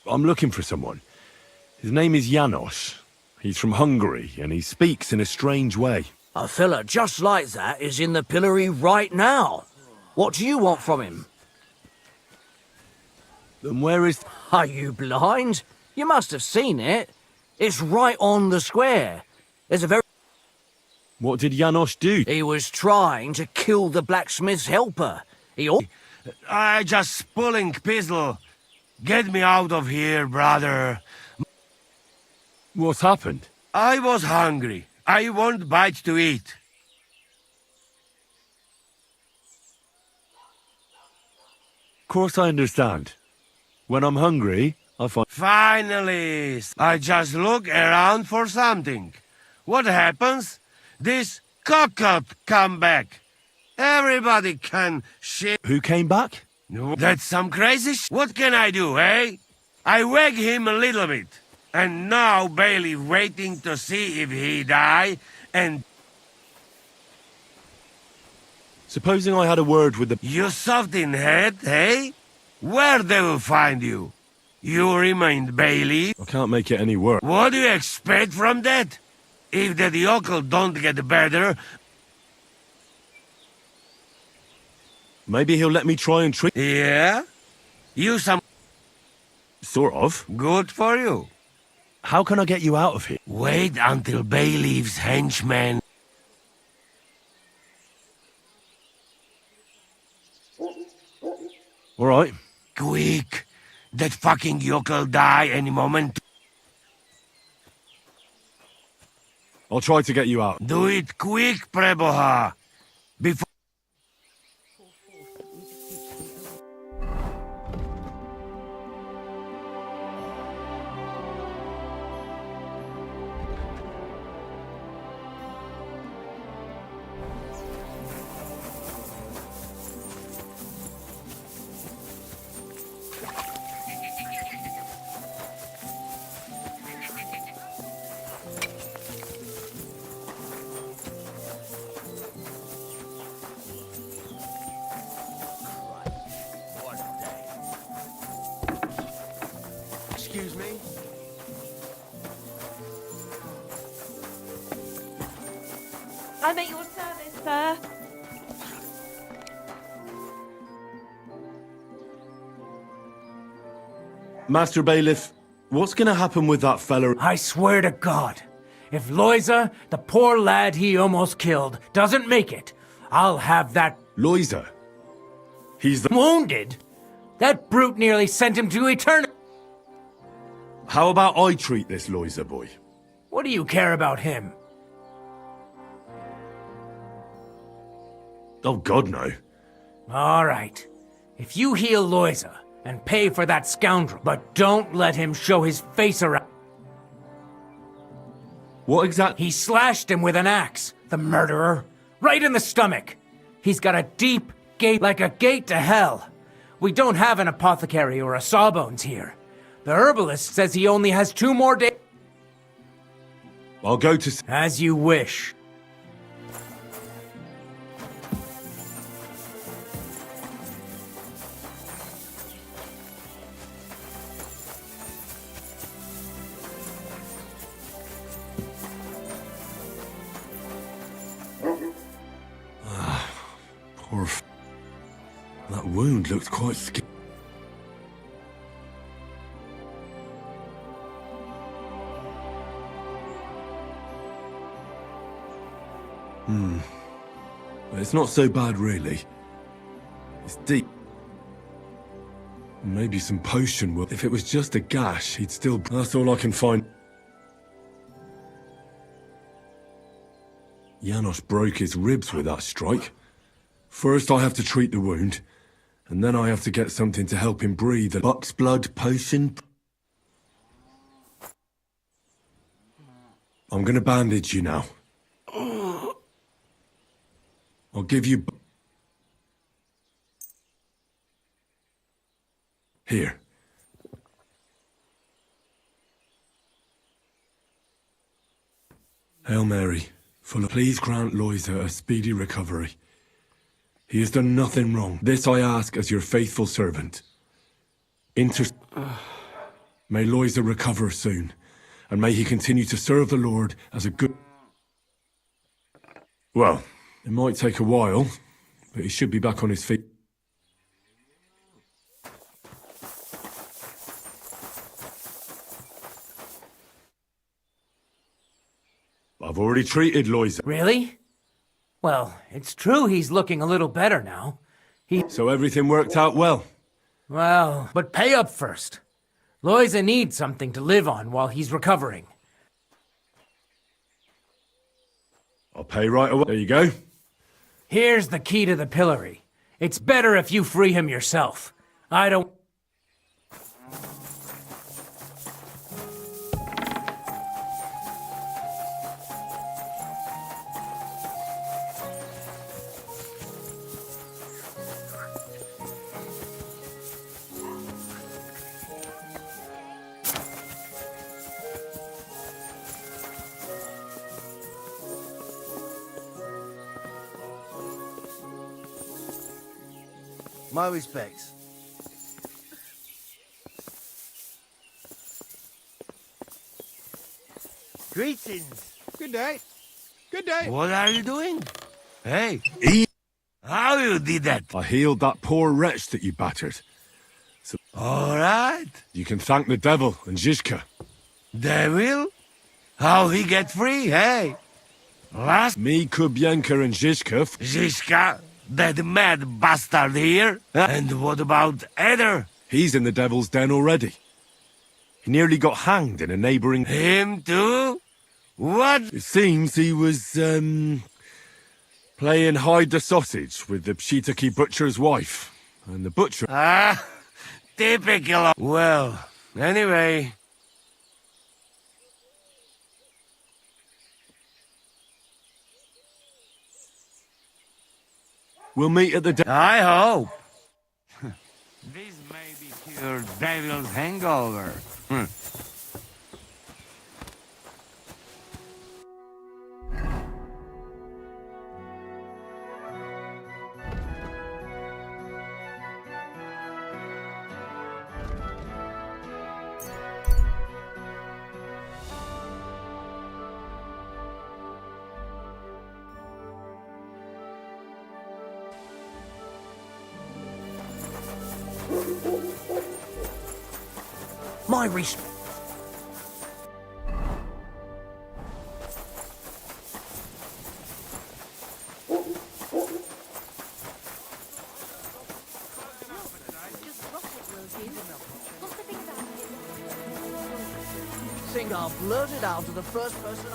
I'm looking for someone. His name is Janos. He's from Hungary, and he speaks in a strange way. A fella just like that is in the pillory right now. What do you want from him? Then where is... Are you blind? You must have seen it. It's right on the square. There's a very... What did Janos do? He was trying to kill the blacksmith's helper. I just pulling pistol. Get me out of here, brother. What's happened? I was hungry. I want bite to eat. Of course I understand. When I'm hungry, I find... Finally! I just look around for something. What happens? This cock-up come back. Everybody can shit. Who came back? No, that's some crazy What can I do, eh? I wag him a little bit. And now Bailey waiting to see if he die, and... Supposing I had a word with the... You soft in head, eh? Where they will find you? You remain Bailey. I can't make it any worse. What do you expect from that? If the yokel don't get better... Maybe he'll let me try and treat... Yeah? You some... Sort of. Good for you. How can I get you out of here? Wait until Bailey's henchman... All right. Quick! That fucking yokel die any moment. I'll try to get you out. Do it quick, Preboha! Before... Excuse me? I'm at your service, sir. Master Bailiff, what's gonna happen with that fella? I swear to God, if Loiza, the poor lad he almost killed, doesn't make it, I'll have that... Loiza. He's the... Wounded? That brute nearly sent him to eternity. How about I treat this Loiza boy? What do you care about him? Oh, God, no. All right. If you heal Loiza and pay for that scoundrel, but don't let him show his face around. What exactly? He slashed him with an axe, the murderer, right in the stomach. He's got a deep gate, like a gate to hell. We don't have an apothecary or a sawbones here. The herbalist says he only has 2 more days. I'll go to... As you wish. Poor that wound looked quite scary. It's not so bad, really. It's deep. Maybe some potion will... If it was just a gash, he'd still... That's all I can find. Janos broke his ribs with that strike. First I have to treat the wound, and then I have to get something to help him breathe. A buck's blood potion. I'm gonna bandage you now. I'll give you... Here. Hail Mary, full of... Please grant Loiza a speedy recovery. He has done nothing wrong. This I ask as your faithful servant. May Loiza recover soon, and may he continue to serve the Lord as a good... Well, it might take a while, but he should be back on his feet. I've already treated Loiza. Really? Well, it's true he's looking a little better now. So everything worked out well. Well, but pay up first. Loiza needs something to live on while he's recovering. I'll pay right away. There you go. Here's the key to the pillory. It's better if you free him yourself. I don't... My respects. Greetings. Good day. Good day. What are you doing? Hey, Eat. how you did that? I healed that poor wretch that you battered. All right. You can thank the devil and Zizka. Devil? How he get free, hey? Last Me, Kubyenka, and Zizka. Zizka, that mad bastard here. And what about Eder? He's in the devil's den already. He nearly got hanged in a neighboring... Him too? What? It seems he was, playing hide the sausage with the Pshitaki butcher's wife. And the butcher... Ah, typical. Well, anyway. We'll meet at the den. I hope. This may be cure devil's hangover. My res... Think I'll blurt it out to the first person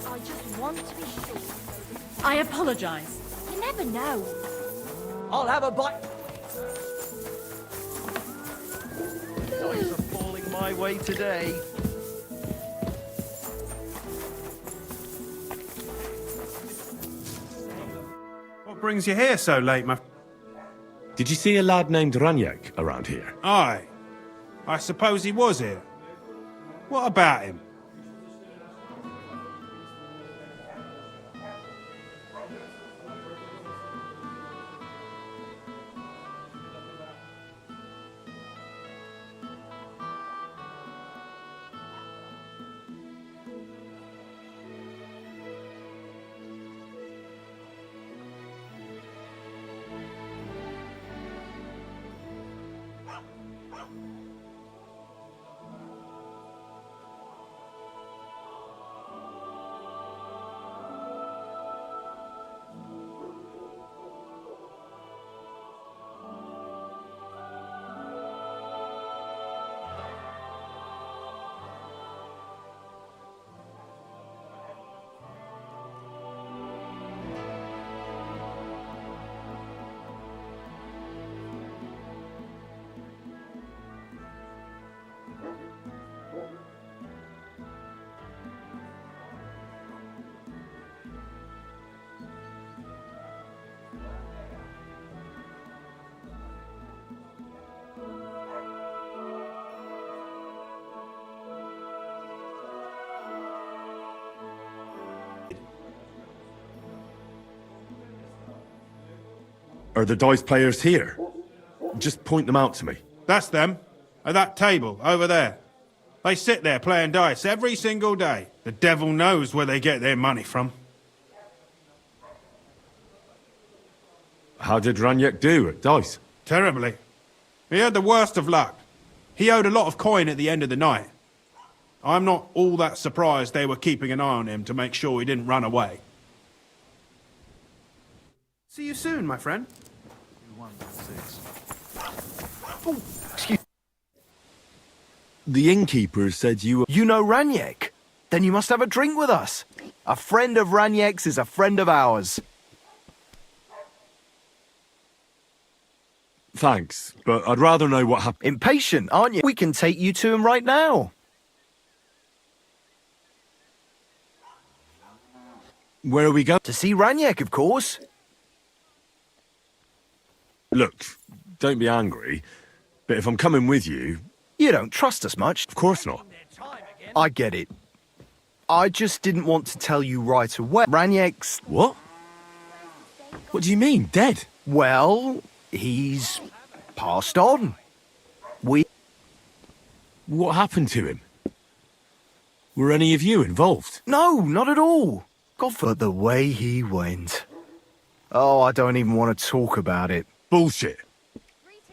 I just want to be sure. I apologize. You never know. I'll have a bite. Dice are falling my way today. What brings you here so late, my... Did you see a lad named Raniak around here? Aye. I suppose he was here. What about him? Are the dice players here? Just point them out to me. That's them. At that table, over there. They sit there playing dice every single day. The devil knows where they get their money from. How did Raniek do at dice? Terribly. He had the worst of luck. He owed a lot of coin at the end of the night. I'm not all that surprised they were keeping an eye on him to make sure he didn't run away. See you soon, my friend. Oh, excuse. The innkeeper said you were... You know Raniek? Then you must have a drink with us. A friend of Raniek's is a friend of ours. Thanks, but I'd rather know what happened. Impatient, aren't you? We can take you to him right now. Where are we going? To see Raniek, of course. Look, don't be angry, but if I'm coming with you... You don't trust us much. Of course not. I get it. I just didn't want to tell you right away. Raniek's... What? What do you mean, dead? Well, he's passed on. What happened to him? Were any of you involved? No, not at all. But the way he went... Oh, I don't even want to talk about it. Bullshit.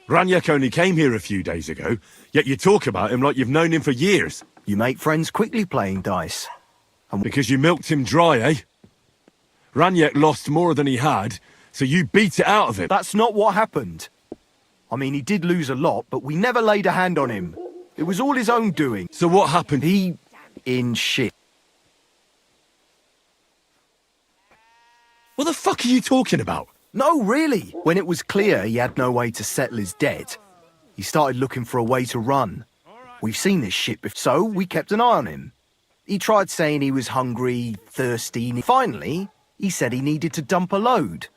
Raniek only came here a few days ago, yet you talk about him like you've known him for years. You make friends quickly playing dice. Because you milked him dry, eh? Raniek lost more than he had, so you beat it out of him. That's not what happened. I mean, he did lose a lot, but we never laid a hand on him. It was all his own doing. So what happened? He... in shit. What the fuck are you talking about? No, really. When it was clear he had no way to settle his debt, he started looking for a way to run. We've seen this shit before, so we kept an eye on him. He tried saying he was hungry, thirsty. Finally, he said he needed to dump a load.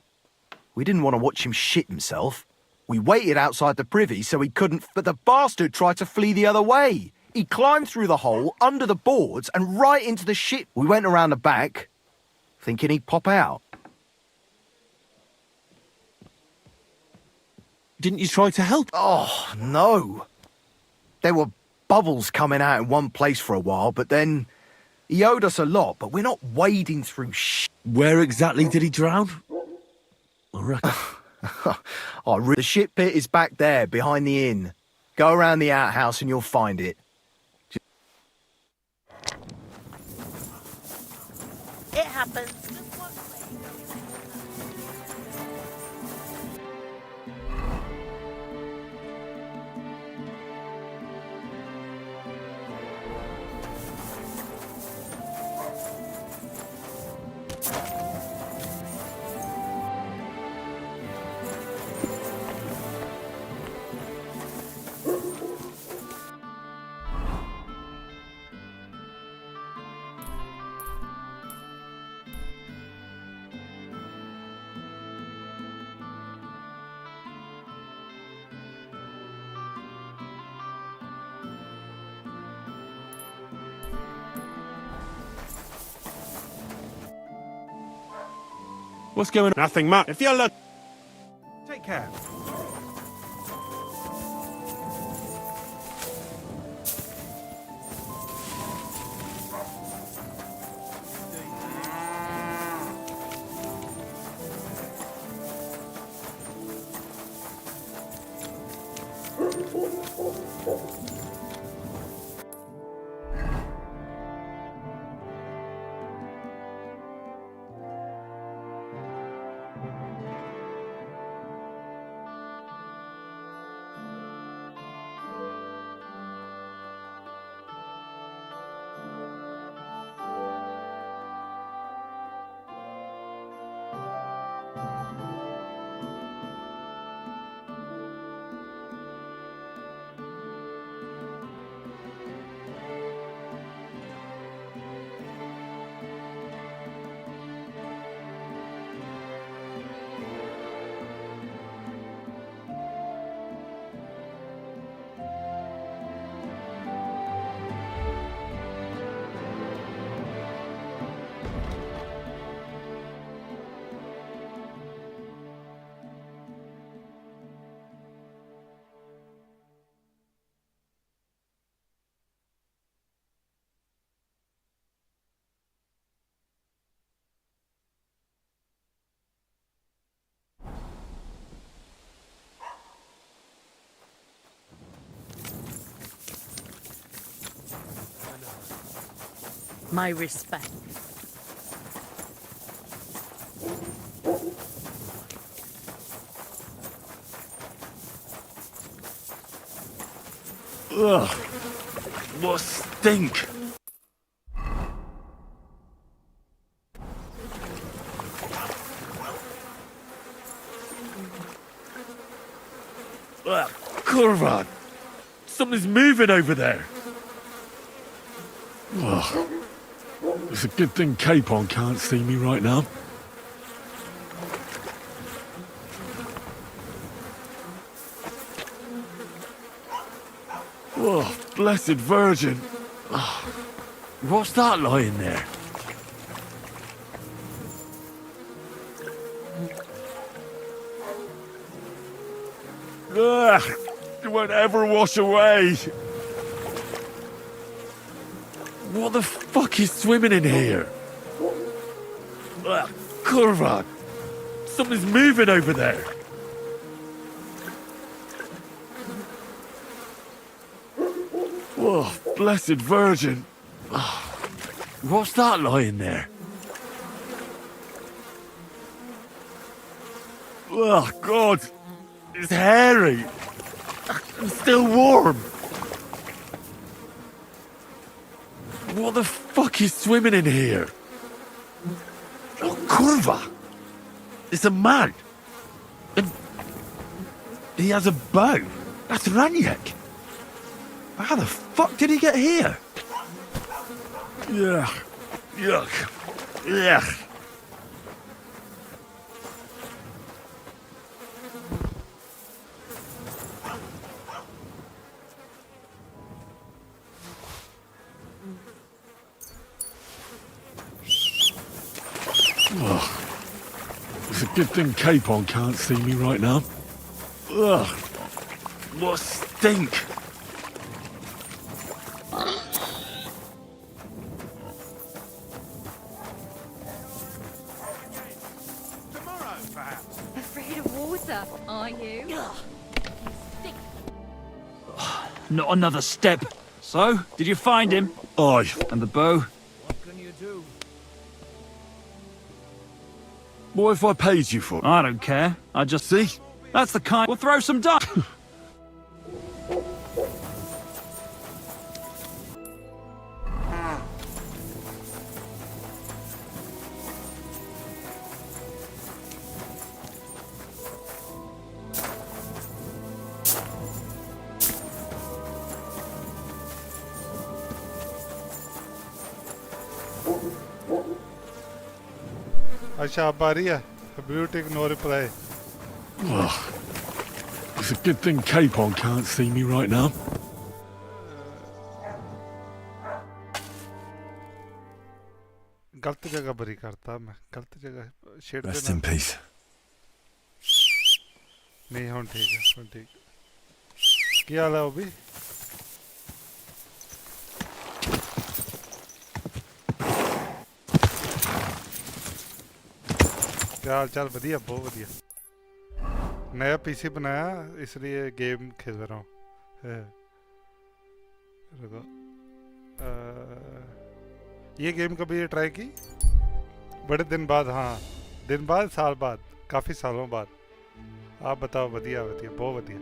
We didn't want to watch him shit himself. We waited outside the privy so he couldn't, but the bastard tried to flee the other way. He climbed through the hole, under the boards, and right into the shit. We went around the back, thinking he'd pop out. Didn't you try to help? Oh, no. There were bubbles coming out in one place for a while, but then he owed us a lot, but we're not wading through shit. Where exactly did he drown? I reckon. The shit pit is back there, behind the inn. Go around the outhouse and you'll find it. It happens. What's going on? Nothing much. If you're lucky... Take care. My respect. Ugh, what stink! Ugh, Kurvan! Something's moving over there! Ugh. It's a good thing Capon can't see me right now. Oh, blessed Virgin! Oh, what's that lying there? Ugh, it won't ever wash away! What the fuck is swimming in here? Ugh, Kurvan! Something's moving over there! Oh, blessed Virgin! Oh, what's that lying there? Oh, God! It's hairy! And still warm! What the fuck is swimming in here? Oh, Kurva! It's a man! And he has a bow! That's Raniek! How the fuck did he get here? Yuck. Yuck. Yuck. Ugh. It's a good thing Capon can't see me right now. Ugh. What stink! Afraid of water, are you? Not another step. So, did you find him? Aye. And the bow? What can you do? What if I paid you for it? I don't care. I just... See? That's the kind... We'll throw some dice. अच्छा अब आ रही है Beauty no reply. Ugh. It's a good thing Capon can't see me right now. गलत जगह बरी करता मैं गलत जगह शेड Rest in peace. नहीं हुन ठीक है हुन ठीक क्या हाल है वो भी क्या हाल चाल बढ़िया बहुत बढ़िया नया पीसी बनाया इसलिए गेम खेल रहा हूँ रुको ये गेम कभी ट्राई की बड़े दिन बाद हाँ दिन बाद साल बाद काफ़ी सालों बाद आप बताओ बढ़िया बढ़िया बहुत बढ़िया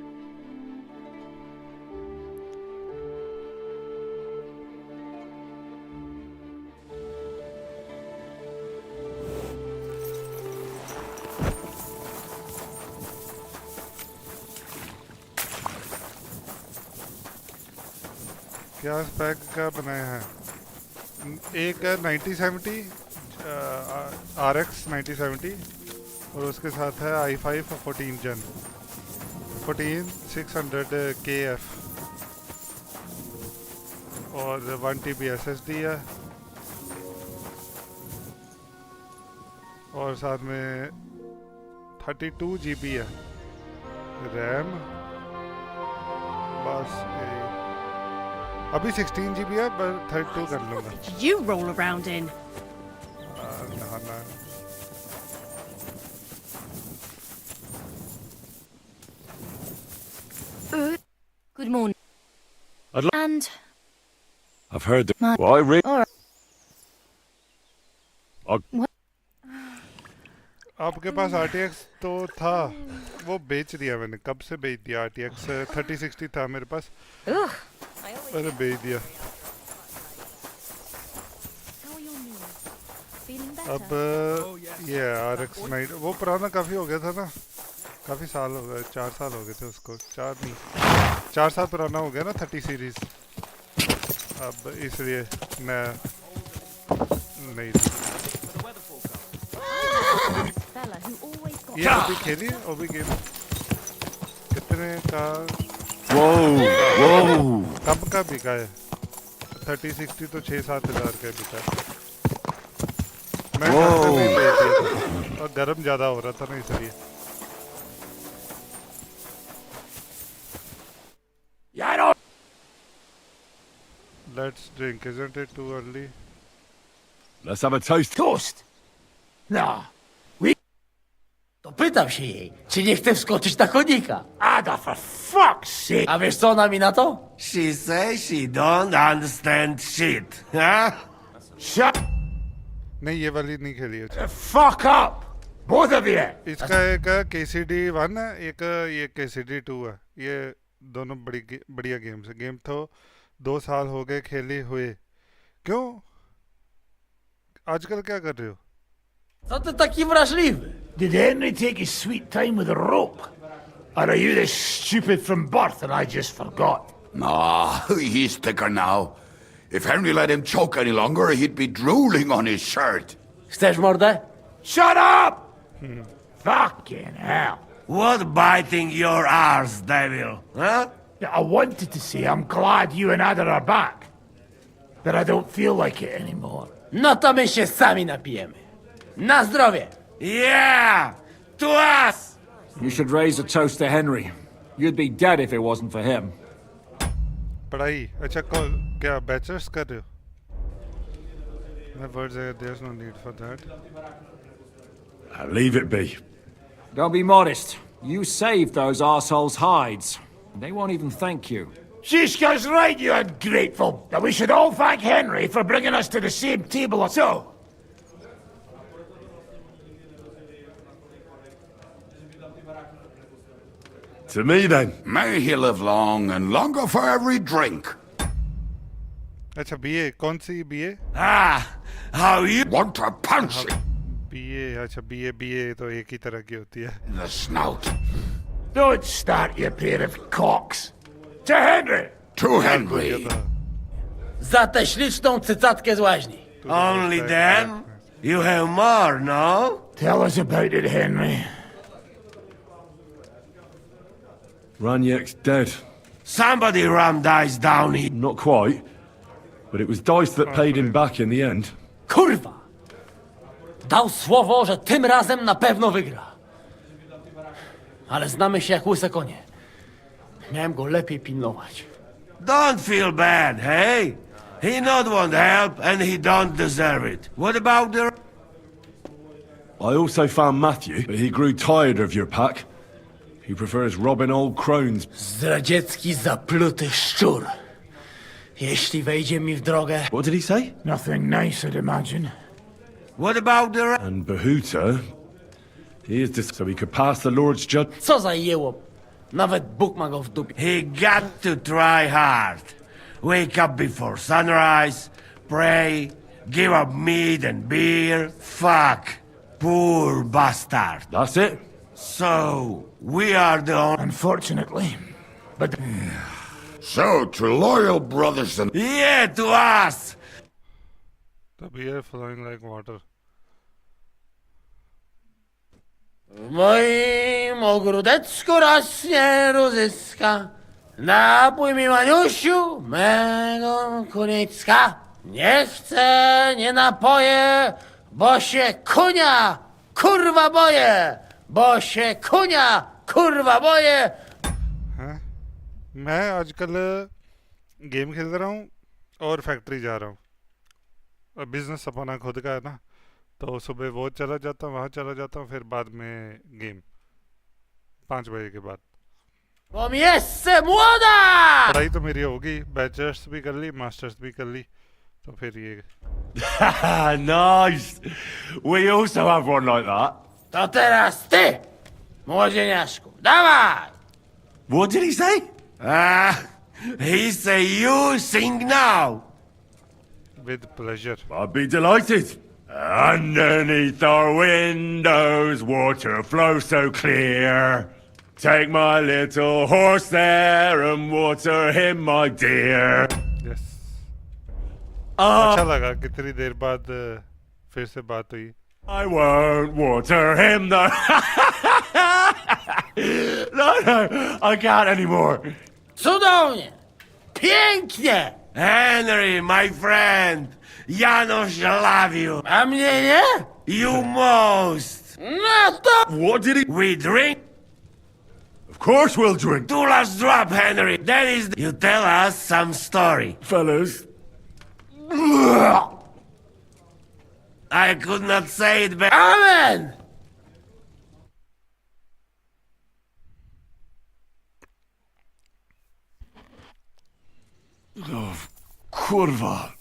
क्या स्पेक का बनाया है एक है 9070 RX 9070 और उसके साथ है i5 14 जन 14600 KF और 1 TB SSD है और साथ में 32 GB है रैम बस अभी 16 GB है पर 32 कर लूँगा Did you roll around in? ना Good morning. I'd And I've heard the... Why, Rick? Alright. आपके पास RTX तो था, वो बेच दिया मैंने. कब से बेच दिया? RTX 3060 था मेरे पास, मैंने बेच दिया. अब ये RX 9 वो पुराना काफ़ी हो गया था ना, काफ़ी साल हो गए, 4 साल हो गए थे उसको. 4 साल पुराना हो गया ना 30 सीरीज. अब इसलिए मैं नहीं. ये अभी खेली अभी गेम कितने का? कब का बिका है? 3060 तो 6-7 हज़ार का बिका है. मैं नहीं बेच दिया था और गर्म ज़्यादा हो रहा था ना इसलिए. Let's drink. Isn't it too early? Let's have a toast. Toast? No. To pytam się jej, czy nie chce wskoczyć na konika. Ada, for fuck's sake! A wiesz co ona mi na to? She says she don't understand shit, huh? Shut नहीं ये वाली नहीं खेली है. the fuck up! Both of you! इसका एक KCD 1 है, एक ये KCD 2 है. ये दोनों बढ़िया गेम्स है. गेम तो 2 साल हो गए खेले हुए. क्यों आजकल क्या कर रहे हो? Co ty taki wrażliwy? Did Henry take his sweet time with a rope? Or are you this stupid from birth and I just forgot? Nah, he's thicker now. If Henry let him choke any longer, he'd be drooling on his shirt. Chcesz mordę? Shut up! Fucking hell. What biting your arse, devil, huh? I wanted to say I'm glad you and Ada are back. But I don't feel like it anymore. No to my się sami napijemy. Na zdrowie! Yeah! To us! You should raise a toast to Henry. You'd be dead if it wasn't for him. पढ़ाई अच्छा क्या bachelors कर रहे हो? My words are there's no need for that. Leave it be. Don't be modest. You saved those arseholes' hides. They won't even thank you. Shishka's right, you ungrateful. That we should all thank Henry for bringing us to the same table or so. To me, then. May he live long and longer for every drink. अच्छा BA कौन सी BA? How you Want to punch him BA अच्छा BA तो एक ही तरह की होती है. in the snout. Don't start, you pair of cocks. To Henry! To Henry. Za tę śliczną cycatkę z łaźni. only then? You have more, no? Tell us about it, Henry. Raniek's dead. Somebody rammed dice down here. Not quite. But it was Dice that paid him back in the end. Kurwa! Dał słowo, że tym razem na pewno wygra. Ale znamy się jak łyse konie. Miałem go lepiej pilnować. Don't feel bad, hey? He not want help and he don't deserve it. What about the... I also found Matthew, but he grew tired of your pack. He prefers robbing old crones. Zdradziecki, zapluty szczur. Jeśli wejdzie mi w drogę... What did he say? Nothing nice, I'd imagine. What about the... And Bahuta, he is so he could pass the Lord's judgment. Co za jełop. Nawet Bóg ma go w dupie. He got to try hard. Wake up before sunrise, pray, give up meat and beer. Fuck. Poor bastard. That's it? So, we are the only... Unfortunately. But... So, to loyal brothers and... Yeah, to us! The beer flowing like water. W moim ogródeczku rośnie różyska. Napój mi, Maniusiu, mego kunicka. Nie chcę, nie napoję, bo się kunia, kurwa boję. Bo się kunia, kurwa boję. मैं आजकल game खेल रहा हूँ और factory जा रहा हूँ. और बिजनेस अपना खुद का है ना, तो सुबह वो चला जाता हूँ, वहाँ चला जाता हूँ, फिर बाद में गेम 5 बजे के बाद. Bo jeszcze młoda! पढ़ाई तो मेरी होगी, बैचलर्स भी कर ली, मास्टर्स भी कर ली, तो फिर ये Nice. We also have one like that. To teraz ty, młodzieniaszku. Dawaj! What did he say? He say you sing now. with pleasure. I'd be delighted. Underneath our windows, water flows so clear. Take my little horse there and water him, my dear. Yes. Ah. अच्छा लगा कितनी देर बाद फिर से बात हुई. I won't water him, no. No, I can't anymore. Cudownie! Pięknie! Henry, my friend! Janusz love you! A mnie nie? You most! No to... What did he... We drink? Of course we'll drink. Two last drop, Henry! That is... You tell us some story. Fellas. I could not say it better. Amen! Oh, kurva.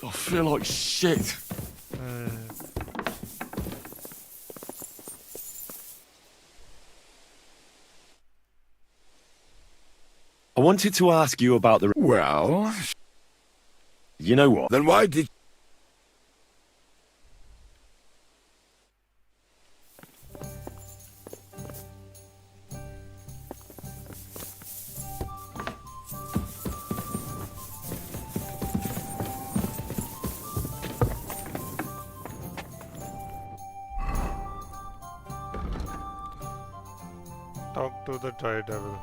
I feel like shit. I wanted to ask you about the... Well, You know what? then why did... Talk to the dry devil.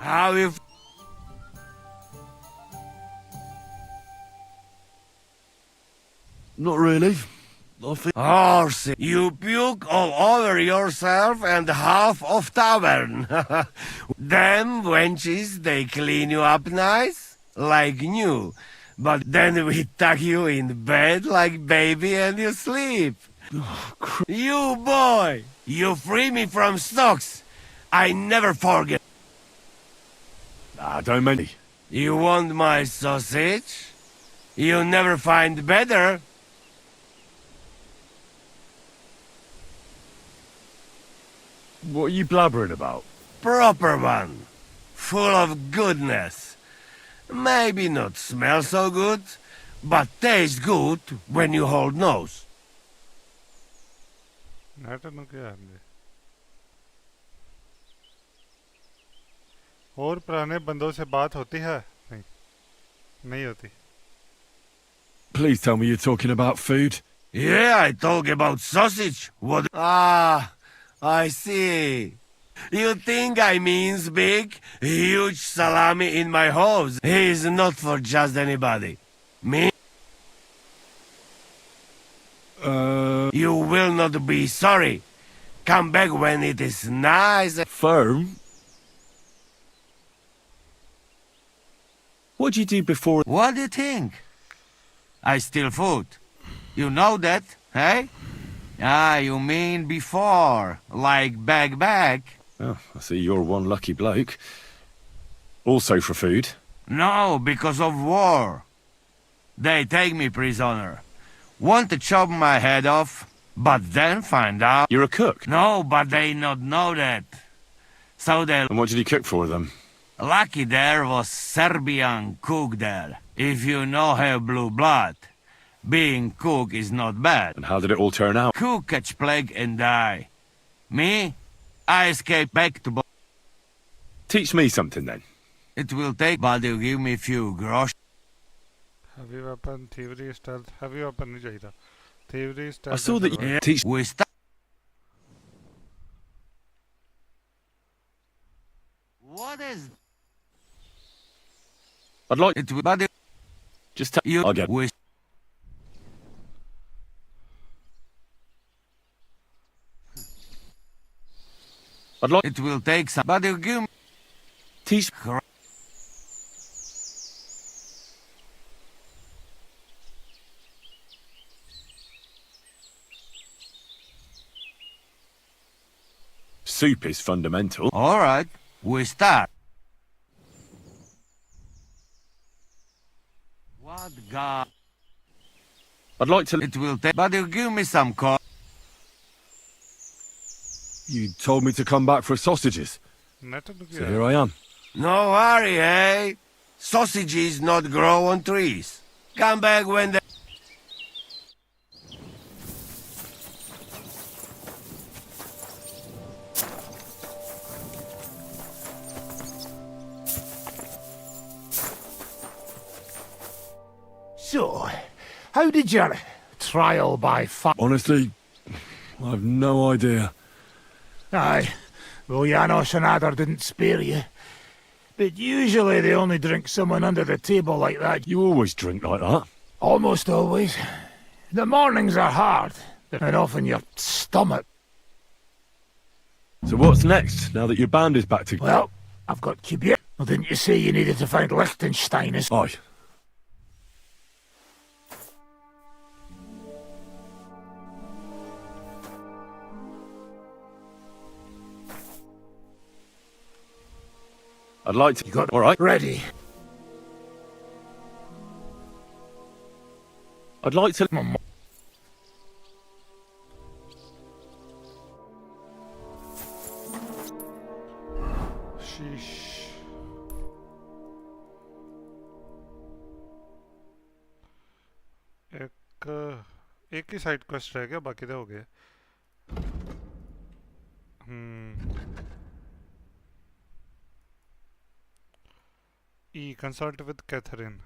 How if... Not really. I think... Horse, you puke all over yourself and half of tavern. Them wenches, they clean you up nice, like new. But then we tuck you in bed like baby and you sleep. You boy, you free me from stocks. I never forget. Nah, don't make me. You want my sausage? You'll never find better. What are you blabbering about? Proper one. Full of goodness. Maybe not smell so good, but taste good when you hold nose. नाटक नु क्या हमने और पुराने बंदों से बात होती है नहीं नहीं होती. Please tell me you're talking about food. Yeah, I talk about sausage. What? Ah, I see. You think I means big, huge salami in my hose. He's not for just anybody. Me? You will not be sorry. Come back when it is nice. Firm? What did you do before? What do you think? I steal food. You know that, hey? Ah, you mean before, like back. Oh, I see you're one lucky bloke. Also for food. No, because of war. They take me prisoner. Want to chop my head off, but then find out... You're a cook? No, but they not know that. So they... And what did you cook for them? Lucky there was Serbian cook there. If you know her blue blood, being cook is not bad. And how did it all turn out? Cook catch plague and die. Me? I escape back to... Teach me something then. It will take, but you give me few grosh. Heavy weapon, thievery, stealth. Heavy weapon नहीं चाहिए था. Thievery, stealth. I saw that you teach... We start... I'd like it, but just tell you I'll get wish. I'd like It will take some, but you give me. teach. Soup is fundamental. All right, we start. What God? I'd like to. It will take, but you give me some coffee. You told me to come back for sausages. So here I am. No hurry, eh? Sausages not grow on trees. Come back when they... So, how did your trial by fire... Honestly, I've no idea. Aye, well, Janos and Adder didn't spare you. But usually they only drink someone under the table like that. You always drink like that. Almost always. The mornings are hard, and often your stomach... So what's next, now that your band is back together? Well, I've got Quebec. Well, didn't you say you needed to find Liechtenstein? Aye. I'd like to. You got all right. ready. I'd like to. शीश एक ही side quest रह गया बाकी तो हो गए consult with Catherine.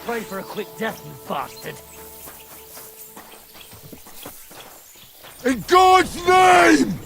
Pray for a quick death, you bastard. In God's name!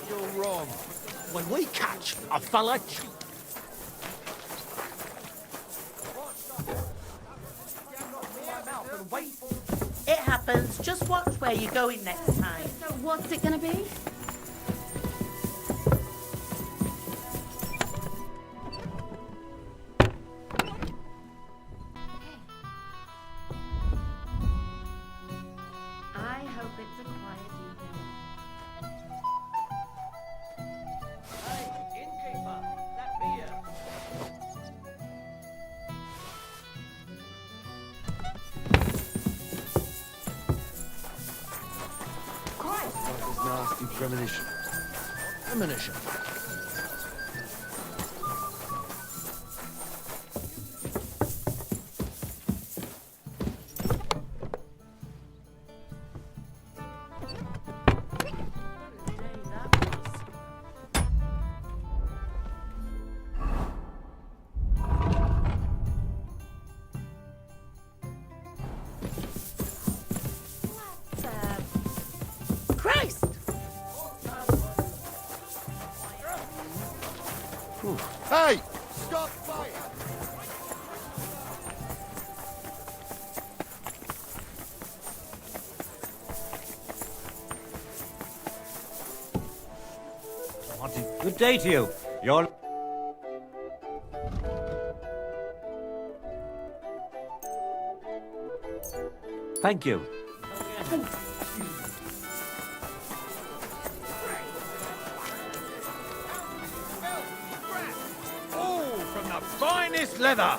You're wrong. When we catch a fella cheat. It happens. Just watch where you're going next time. So what's it gonna be? I hope it's a quiet evening. Hey, innkeeper, that beer. Nasty premonition. Premonition. Good day to you. You're... Thank you. Oh, from the finest leather.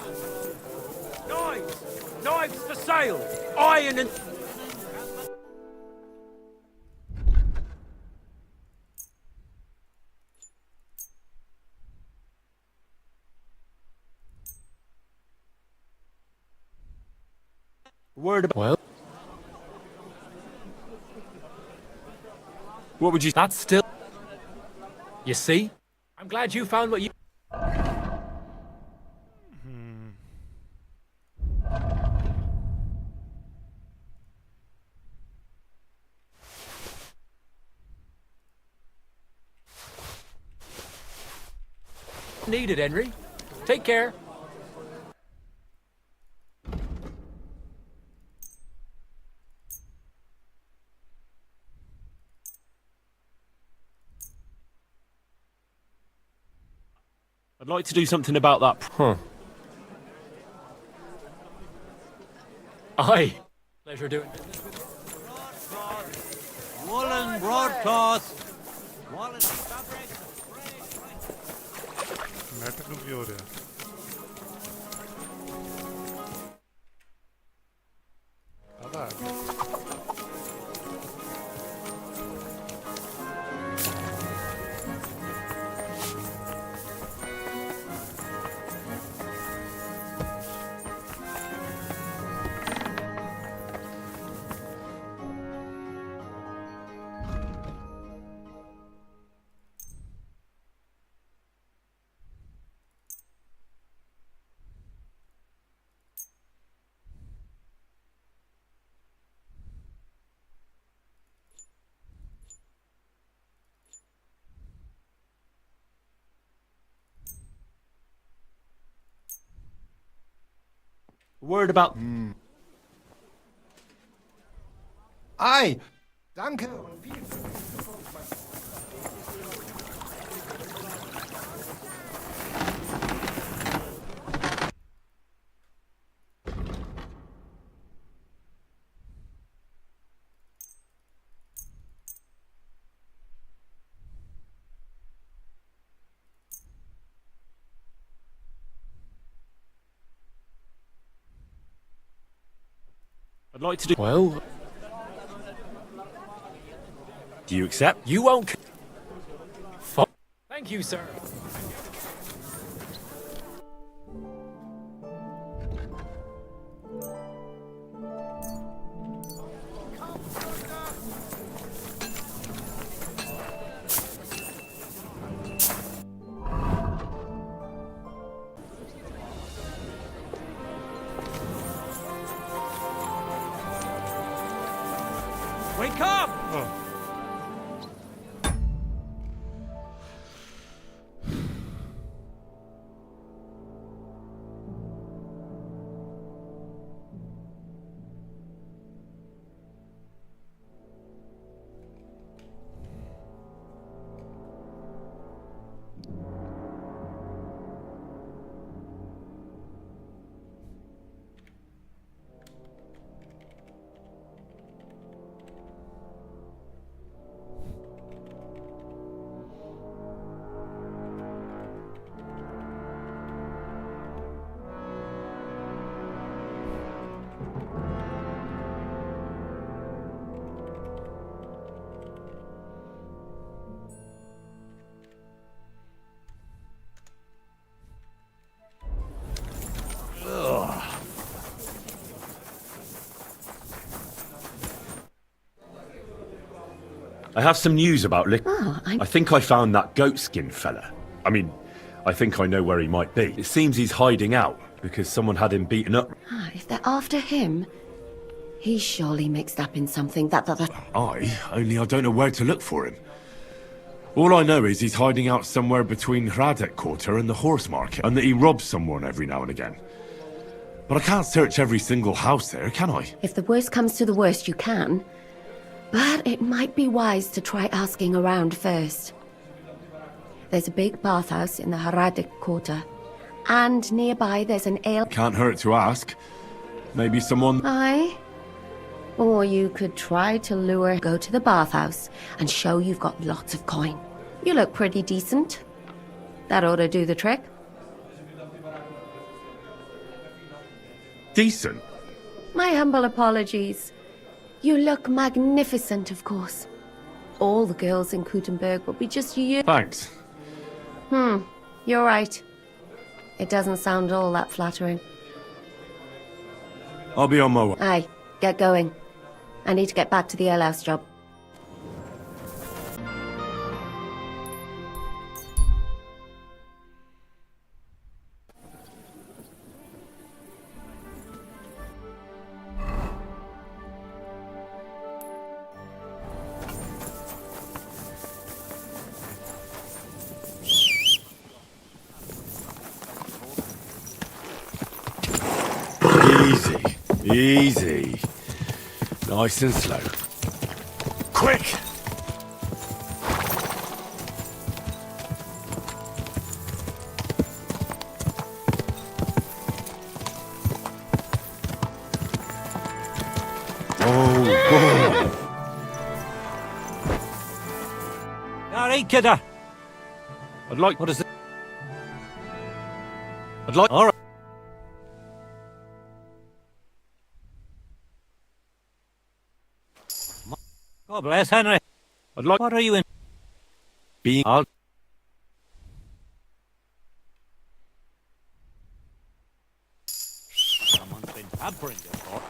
Knives! Knives for sale! Iron and... Word about... Well... What would you... That's still... You see? I'm glad you found what you... Needed, Henry. Take care. I'd like to do something about that. Huh. Aye. Pleasure doing business with you. Woolen broadcloth. Woolen fabric. Net क्यों भी हो रहा है आधा Word about... Aye. Danke. I'd like to do... Well... Do you accept? You won't... Thank you, sir. Wake up! I have some news about Lick. Oh, I think I found that goatskin fella. I mean, I think I know where he might be. It seems he's hiding out because someone had him beaten up. If they're after him, he's surely mixed up in something. Only I don't know where to look for him. All I know is he's hiding out somewhere between Hradek Quarter and the horse market, and that he robs someone every now and again. But I can't search every single house there, can I? If the worst comes to the worst, you can. But it might be wise to try asking around first. There's a big bathhouse in the Hradec Quarter. And nearby there's an ale... Can't hurt to ask. Maybe someone... Aye. Or you could try to lure... Go to the bathhouse and show you've got lots of coin. You look pretty decent. That ought to do the trick. Decent? My humble apologies. You look magnificent, of course. All the girls in Kuttenberg will be just you. Thanks. You're right. It doesn't sound all that flattering. I'll be on my way. Aye, get going. I need to get back to the alehouse job. Easy. Nice and slow. Quick! Alright, kidder. I'd like... What is it? I'd like... Alright. God bless, Henry. I'd like... What are you in? Being... Someone's been tampering your thought.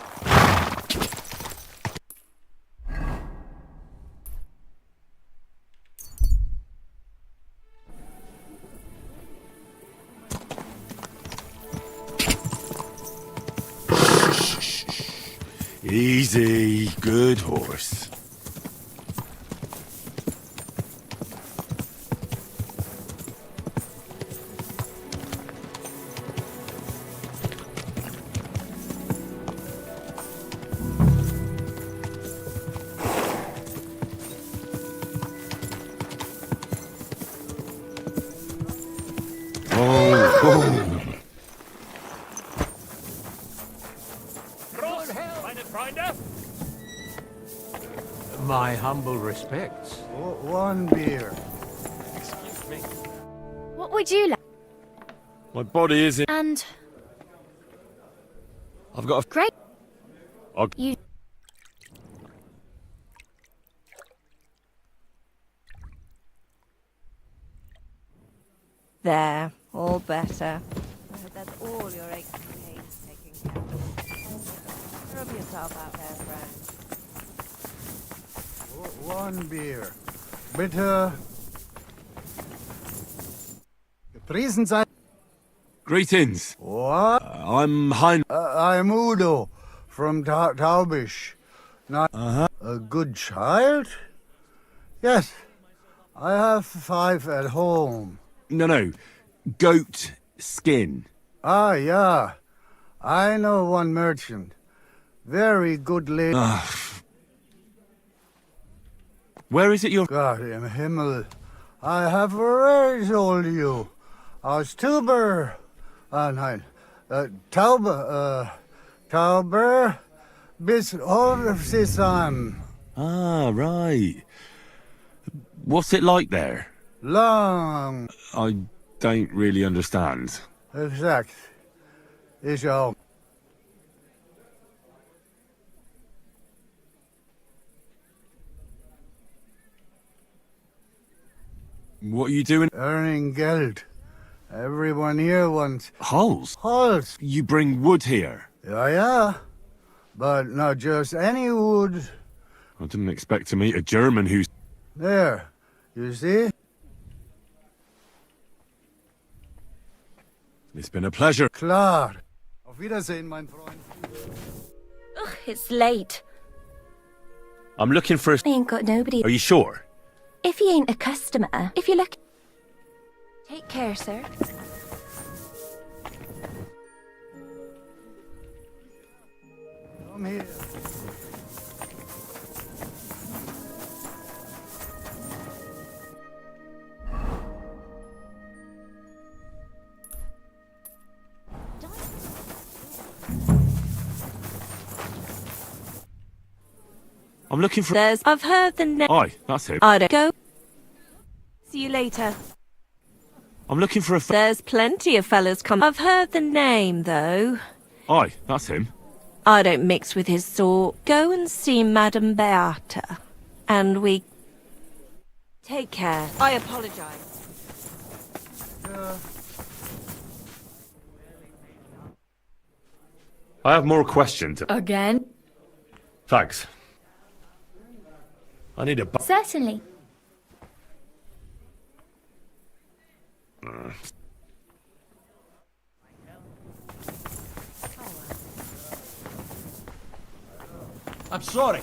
Easy. Good horse. My humble respects. One beer. Excuse me. What would you like? My body is in... And I've got a... great. I'll... You. There, all better. I hope that's all your aches and pains taken care of. Rub yourself out there, friend. One beer. Bitte. Gepriesen sei. Greetings. What? I'm Hein... I'm Udo from Taubisch. Not a good child? Yes. I have 5 at home. No. Goat skin. Ah, yeah. I know one merchant. Very good lady. Where is it you're... God im Himmel. I have already told you. Aus Tuber. Nein. Tauber bis Orfsisam. Ah, right. What's it like there? Long. I don't really understand. Exact. Ich auch. What are you doing? Earning Geld. Everyone here wants... Hulls? Hulls. You bring wood here? Yeah. But not just any wood. I didn't expect to meet a German who's... There. You see? It's been a pleasure. Klar. Auf Wiedersehen, mein Freund. Ugh, it's late. I'm looking for a... I ain't got nobody. Are you sure? If he ain't a customer, if you look... Take care, sir. Come here. I'm looking for... I've heard the name. Aye, that's him. I don't go. See you later. I'm looking for a... There's plenty of fellas come. I've heard the name, though. Aye, that's him. I don't mix with his sort. Go and see Madame Beata. And we... Take care. I apologize. I have more questions. Again? Thanks. I need a... Certainly. I'm sorry.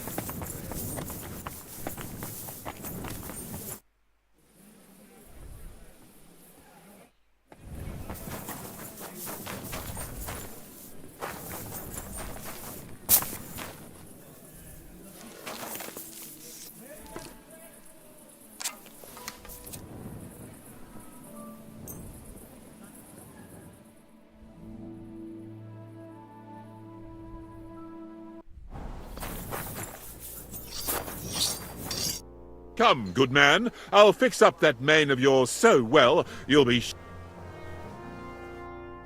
Come, good man. I'll fix up that mane of yours so well, you'll be...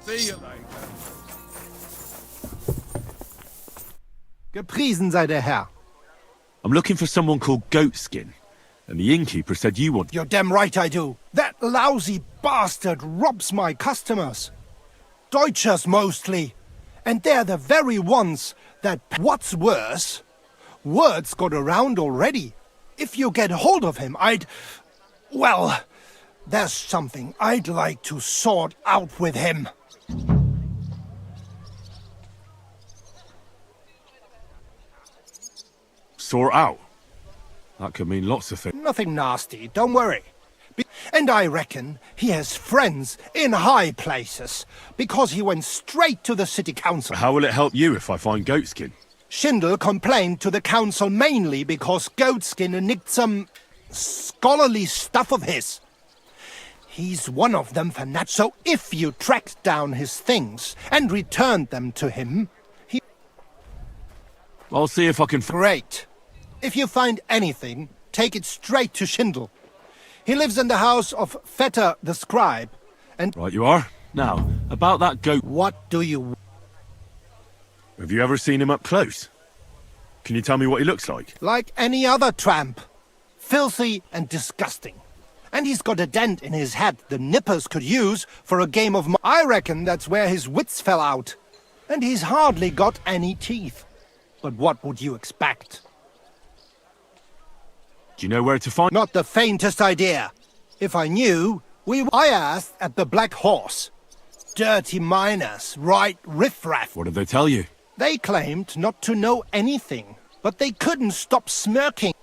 See you later. Gepriesen sei der Herr. I'm looking for someone called Goatskin. And the innkeeper said you want... You're damn right I do. That lousy bastard robs my customers. Deutschers mostly. And they're the very ones that... What's worse, word's got around already. If you get hold of him, well, there's something I'd like to sort out with him. Sort out? That could mean lots of things. Nothing nasty, don't worry. And I reckon he has friends in high places, because he went straight to the city council. How will it help you if I find Goatskin? Schindel complained to the council mainly because Goatskin nicked some scholarly stuff of his. He's one of them for that. So if you tracked down his things and returned them to him, I'll see if I can... Great. If you find anything, take it straight to Schindel. He lives in the house of Vetter the scribe, and... Right you are. Now, about that goat... What do you... Have you ever seen him up close? Can you tell me what he looks like? Like any other tramp. Filthy and disgusting. And he's got a dent in his head the nippers could use for a game of... I reckon that's where his wits fell out. And he's hardly got any teeth. But what would you expect? Do you know where to find... Not the faintest idea. If I knew, I asked at the Black Horse. Dirty miners, right riffraff. What did they tell you? They claimed not to know anything, but they couldn't stop smirking.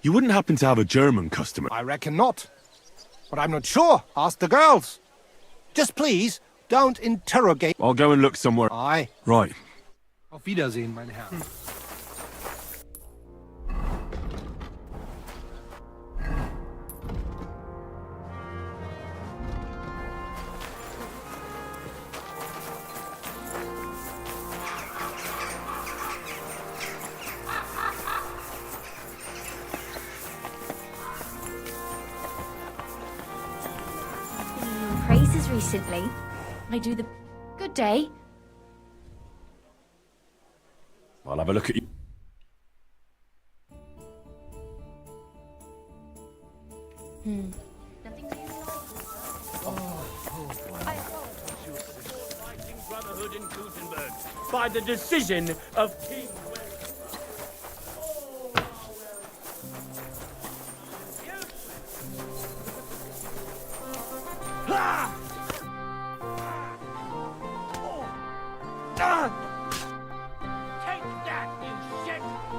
You wouldn't happen to have a German customer? I reckon not. But I'm not sure. Ask the girls. Just please, don't interrogate... I'll go and look somewhere. Aye. Right. Auf Wiedersehen, mein Herr. Praises recently. I do the... Good day. I'll have a look at you. Fighting Brotherhood in Gutenberg by the decision of King...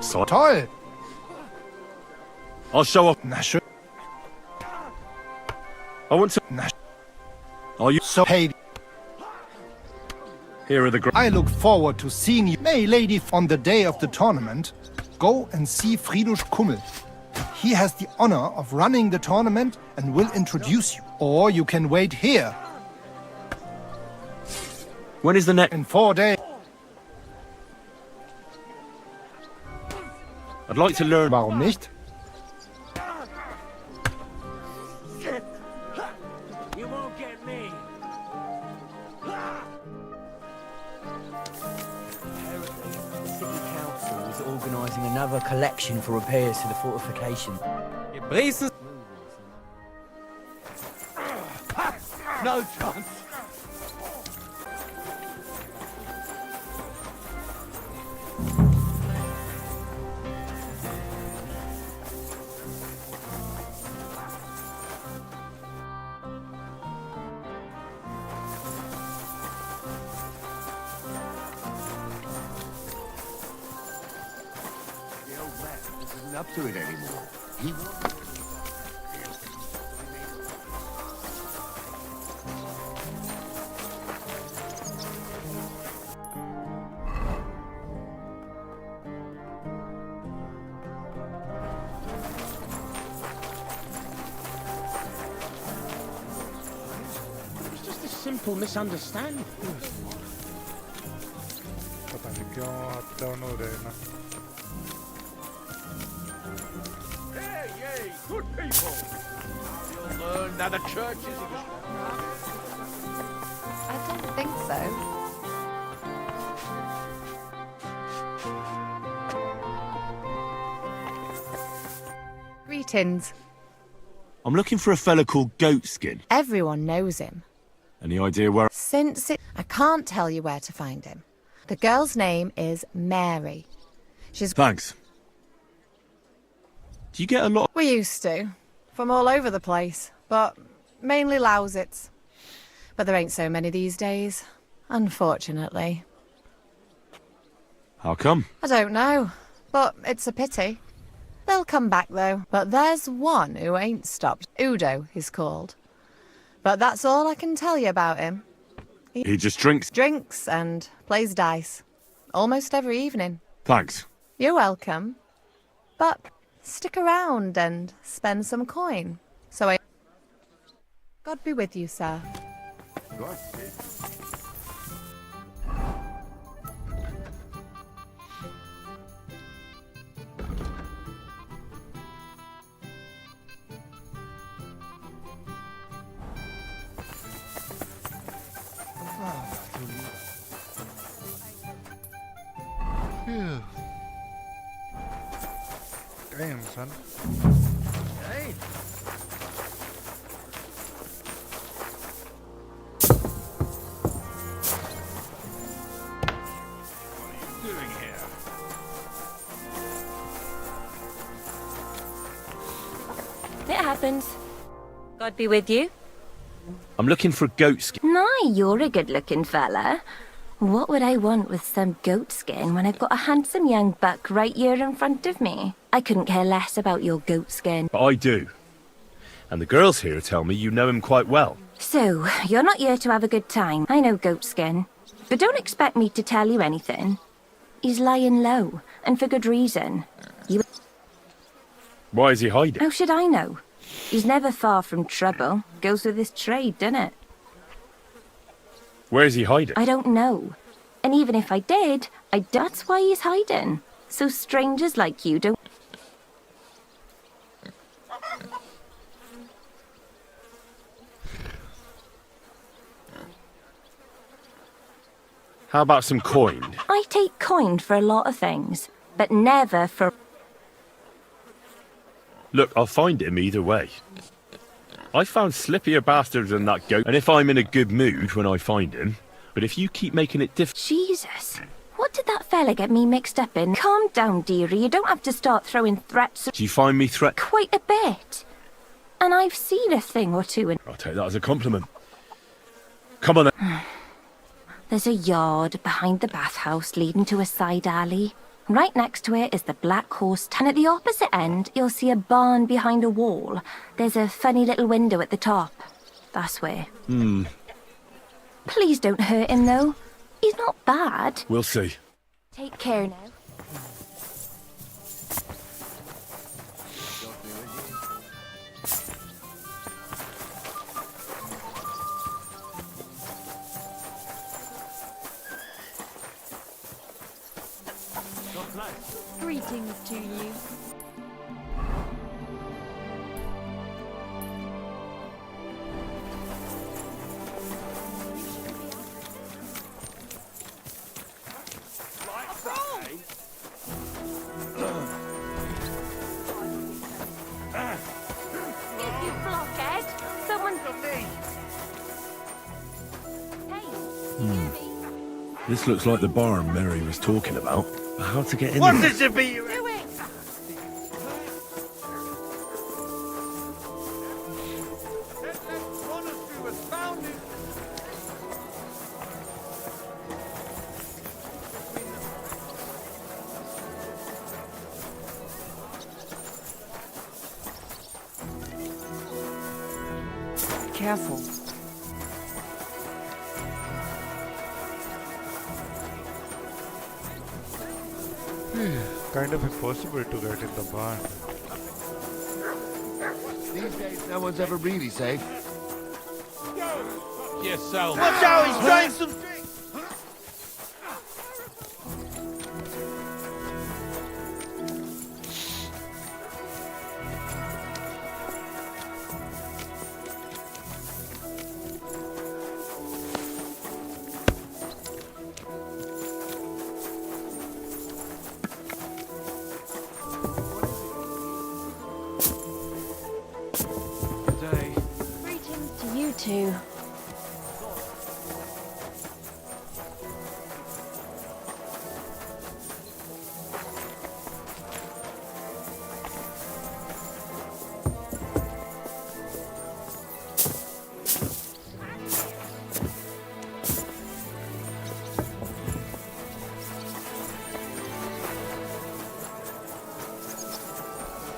So toll. I'll show off. Na schön. I want to... Na Are you... so paid? Here are the... I look forward to seeing you. May lady on the day of the tournament, go and see Friedrich Kummel. He has the honor of running the tournament and will introduce you. Or you can wait here. When is the next... In 4 days. I'd like to learn... Warum nicht? You won't get me. The city council is organising another collection for repairs to the fortification. No chance. The old man isn't up to it anymore. He It's just a simple misunderstanding. पता नहीं क्यों up down हो रहे हैं ना. Hey, ye good people. You'll learn that the church is... I don't think so. Greetings. I'm looking for a fella called Goatskin. Everyone knows him. Any idea where... I can't tell you where to find him. The girl's name is Mary. She's... Thanks. Do you get a lot... We used to. From all over the place. But mainly Lausitz. But there ain't so many these days. Unfortunately. How come? I don't know. But it's a pity. They'll come back, though. But there's one who ain't stopped. Udo, he's called. But that's all I can tell you about him. He just drinks... Drinks and plays dice. Almost every evening. Thanks. You're welcome. But stick around and spend some coin. So I... God be with you, sir. God. Phew. Damn, son. Hey. What are you doing here? It happens. God be with you. I'm looking for a goatskin. Nah, you're a good-looking fella. What would I want with some goatskin when I've got a handsome young buck right here in front of me? I couldn't care less about your goatskin. But I do. And the girls here tell me you know him quite well. So, you're not here to have a good time. I know goatskin. But don't expect me to tell you anything. He's lying low, and for good reason. Why is he hiding? How should I know? He's never far from trouble. Goes with his trade, doesn't it? Where is he hiding? I don't know. And even if I did, that's why he's hiding. So strangers like you don't... How about some coin? I take coin for a lot of things, but never for... Look, I'll find him either way. I found slippier bastards than that goat, and if I'm in a good mood when I find him, but if you keep making it difficult... Jesus, what did that fella get me mixed up in? Calm down, dearie, you don't have to start throwing threats... Do you find me threat... Quite a bit. And I've seen a thing or two in... I'll take that as a compliment. Come on then. There's a yard behind the bathhouse leading to a side alley. Right next to it is the Black Horse, and at the opposite end, you'll see a barn behind a wall. There's a funny little window at the top. That's where. Please don't hurt him, though. He's not bad. We'll see. Take care now. Greetings to you. You blockhead! Someone... This looks like the barn Mary was talking about. How to get in What there? is it be? Careful. Kind of impossible to get in the barn. These days, no one's ever really safe. Yourself. Watch out, he's trying some tricks! Greetings to you two.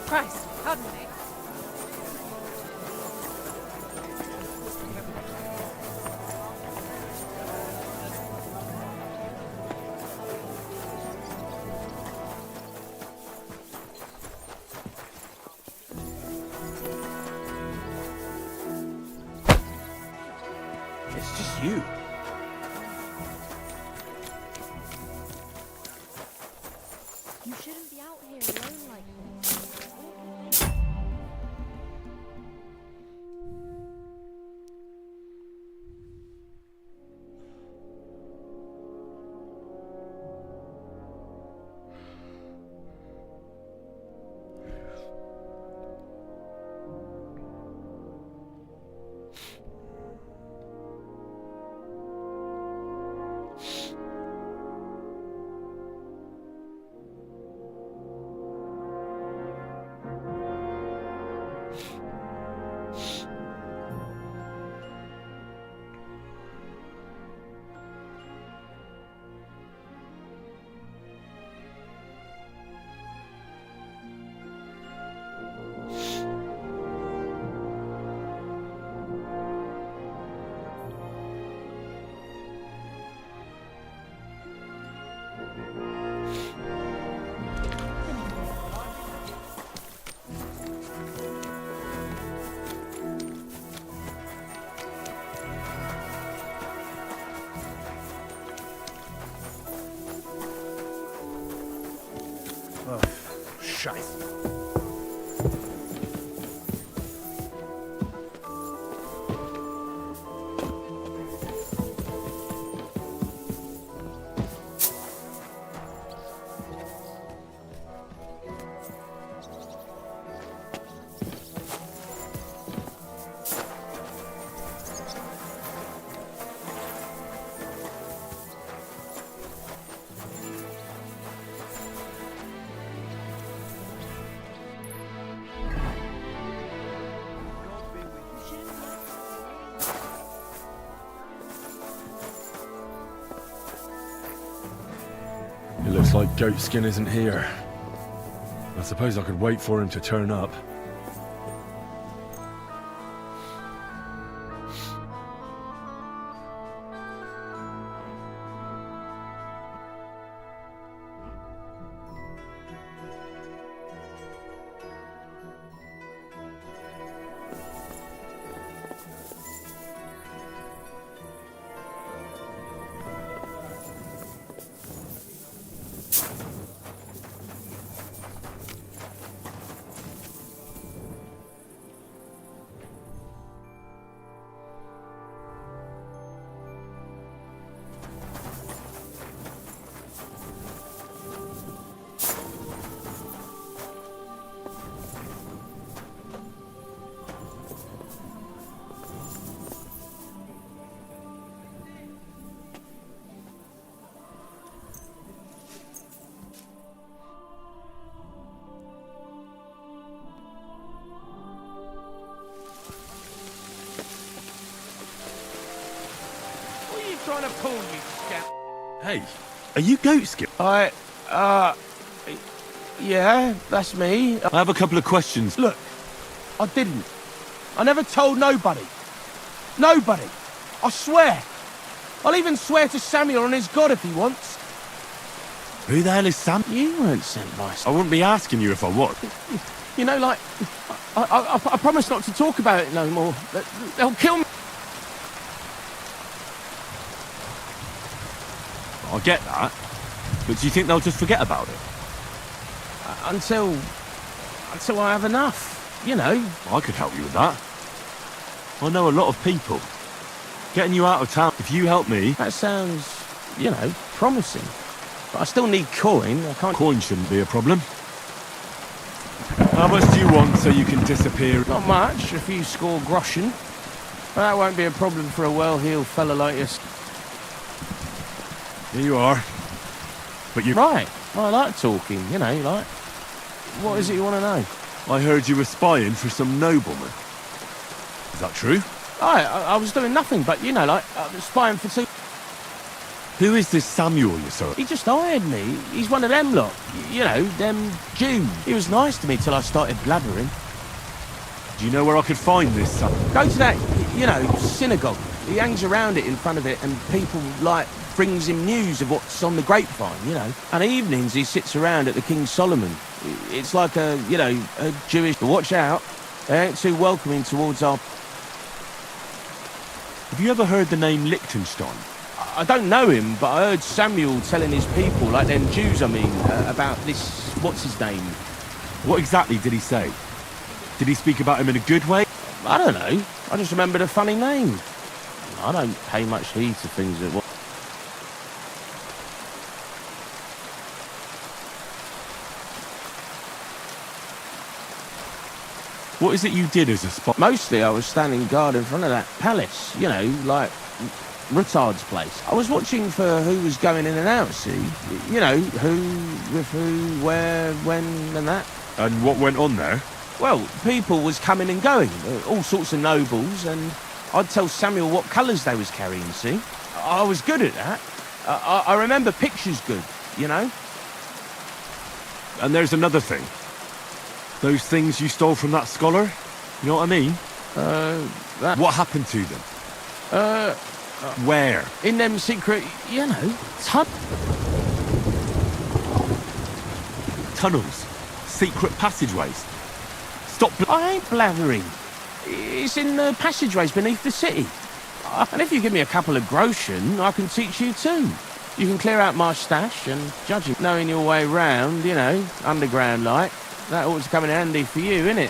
Christ, pardon me. It's just you. You shouldn't be out here alone like this. Oh, shite. It looks like Goatskin isn't here. I suppose I could wait for him to turn up. trying to pull, you scamp? Hey, are you Goatskin? Yeah, that's me. I have a couple of questions. Look, I didn't. I never told nobody. Nobody. I swear. I'll even swear to Samuel on his God if he wants. Who the hell is Sam? You weren't sent by I wouldn't be asking you if I was. You know, like, I promise not to talk about it no more. They'll kill me. I get that. But do you think they'll just forget about it? Until I have enough, you know. I could help you with that. I know a lot of people. Getting you out of town, if you help me... That sounds, you know, promising. But I still need coin. I can't... Coin shouldn't be a problem. How much do you want so you can disappear? Not much, a few score groschen. But that won't be a problem for a well-heeled fella like you. Here you are. But you... Right. I like talking, you know, like... What is it you want to know? I heard you were spying for some nobleman. Is that true? I was doing nothing, but, you know, like, spying for two... Who is this Samuel you saw? He just hired me. He's one of them lot. You know, them Jews. He was nice to me till I started blabbering. Do you know where I could find this Sam? Go to that, you know, synagogue. He hangs around it in front of it, and people, like, brings him news of what's on the grapevine, you know. And evenings he sits around at the King Solomon. It's like a, you know, a Jewish... But watch out. They ain't too welcoming towards our... Have you ever heard the name Liechtenstein? I don't know him, but I heard Samuel telling his people, like them Jews, I mean, about this... What's his name? What exactly did he say? Did he speak about him in a good way? I don't know. I just remembered a funny name. I don't pay much heed to things that... What is it you did as a spy? Mostly I was standing guard in front of that palace, you know, like Rutard's place. I was watching for who was going in and out, see? You know, who, with who, where, when, and that. And what went on there? Well, people was coming and going, all sorts of nobles, and I'd tell Samuel what colours they was carrying, see? I was good at that. I remember pictures good, you know? And there's another thing. Those things you stole from that scholar? You know what I mean? What happened to them? Where? In them secret, you know, tunnels. Secret passageways. Stop... I ain't blathering. It's in the passageways beneath the city. And if you give me a couple of groschen, I can teach you too. You can clear out my stash and, judging, knowing your way round, you know, underground like, that ought to come in handy for you, innit?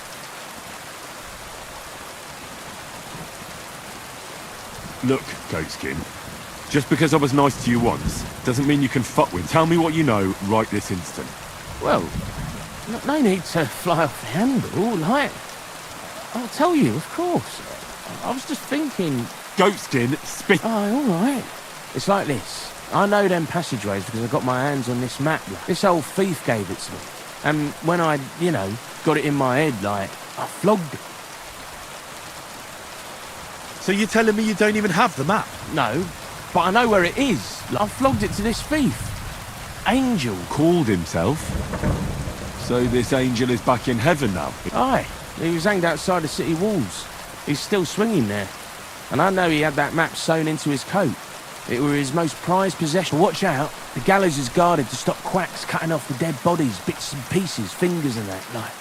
Look, Goatskin, just because I was nice to you once, doesn't mean you can fuck with. Tell me what you know right this instant. Well, no need to fly off the handle, like... I'll tell you, of course. I was just thinking... Goatskin, spit... Oh, all right. It's like this. I know them passageways because I got my hands on this map. This old thief gave it to me. And when I, you know, got it in my head, like, I flogged it. So you're telling me you don't even have the map? No, but I know where it is. I flogged it to this thief. Angel. Called himself? So this angel is back in heaven now? Aye. He was hanged outside the city walls. He's still swinging there. And I know he had that map sewn into his coat. It were his most prized possession. Watch out. The gallows is guarded to stop quacks cutting off the dead bodies, bits and pieces, fingers and that, like.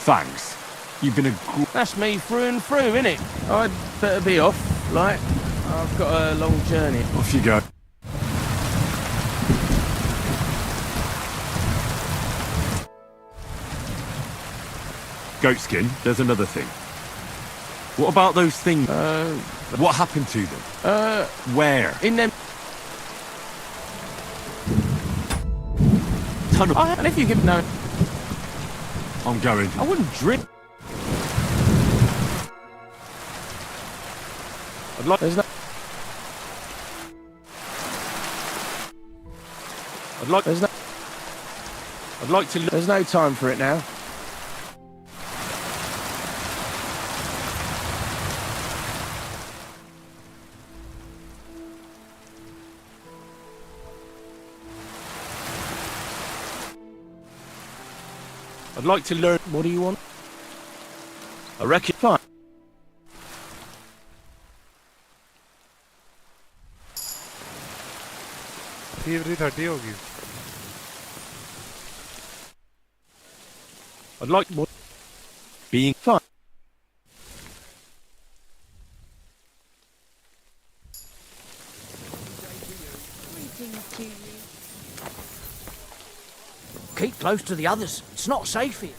Thanks. You've been a... That's me through and through, innit? I'd better be off, like. I've got a long journey. Off you go. Goatskin, there's another thing. What about those things? What happened to them? Where? In them... Tunnel. And if you could know... I'm going. I wouldn't drink. I'd like... There's no... I'd like... There's no... I'd like to... There's no time for it now. I'd like to learn... What do you want? I reckon... Fine. Thievery 30 होगी. I'd like more... Being... Fine. Keep close to the others. It's not safe here.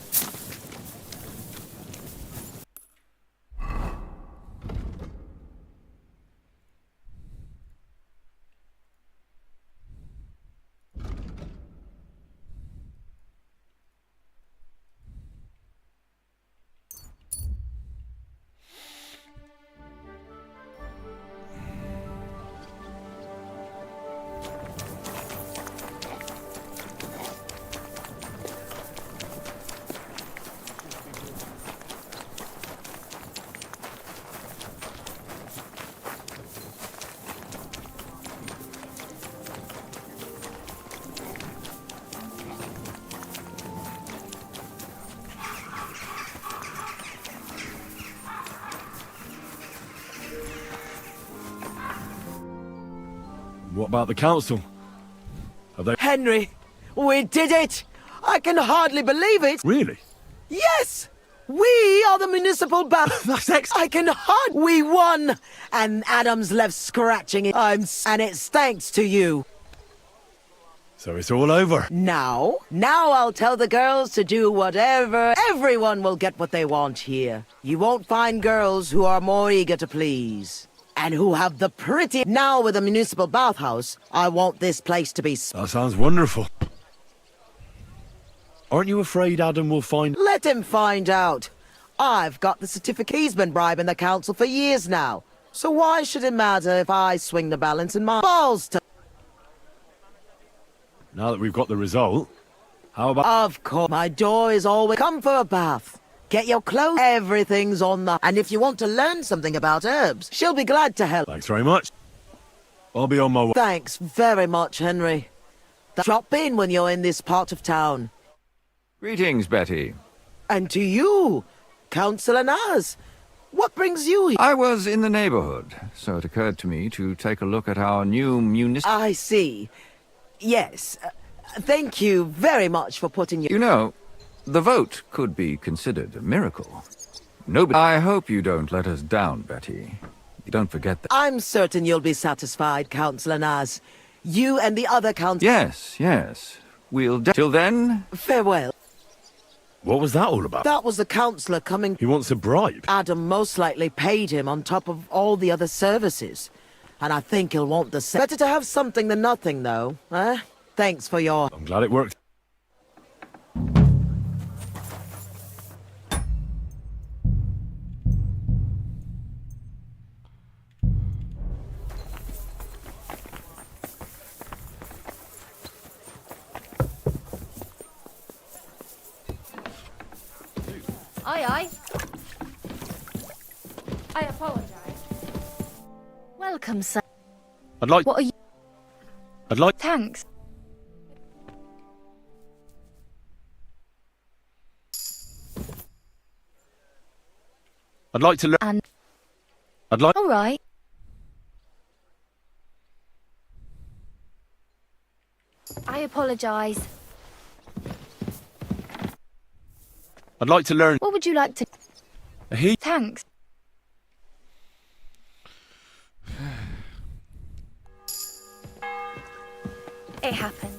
What about the council? Have they... Henry, we did it! I can hardly believe it! Really? Yes! We are the municipal That's I can We won! And Adam's left scratching it. And it's thanks to you. So it's all over? Now I'll tell the girls to do whatever. Everyone will get what they want here. You won't find girls who are more eager to please. And who have the pretty... Now with the municipal bathhouse, I want this place to be... That sounds wonderful. Aren't you afraid Adam will find... Let him find out. I've got the certificate. He's been bribing the council for years now. So why should it matter if I swing the balance in my balls to... Now that we've got the result, how about... Of course, my door is always... Come for a bath. Get your clothes. Everything's on the... And if you want to learn something about herbs, she'll be glad to help. Thanks very much. I'll be on my way. Thanks very much, Henry. Drop in when you're in this part of town. Greetings, Betty. And to you, Councillor Naz. What brings you here? I was in the neighborhood, so it occurred to me to take a look at our new municipal... I see. Yes. Thank you very much for putting your... You know, the vote could be considered a miracle. Nobody... I hope you don't let us down, Betty. You don't forget that... I'm certain you'll be satisfied, Councillor Naz. You and the other Yes. We'll... Till then... Farewell. What was that all about? That was the councillor coming... He wants a bribe? Adam most likely paid him on top of all the other services. And I think he'll want the same. Better to have something than nothing, though. Eh? Thanks for your... I'm glad it worked. Aye. I apologize. Welcome, sir. I'd like... What are you... I'd like... Thanks. I'd like to learn... And... I'd like... All right. I apologize. I'd like to learn... What would you like to... Thanks. It happens.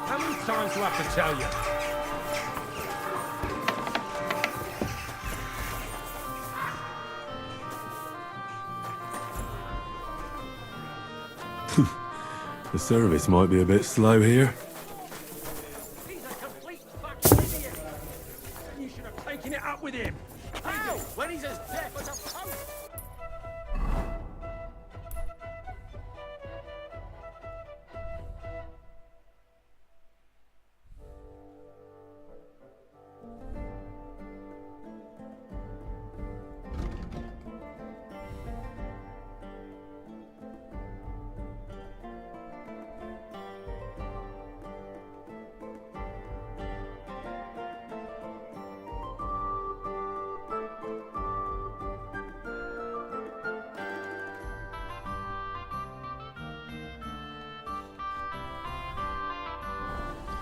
How many times do I have to tell you? The service might be a bit slow here. He's a complete fucking idiot. You should have taken it up with him. How? When he's as deaf as a post.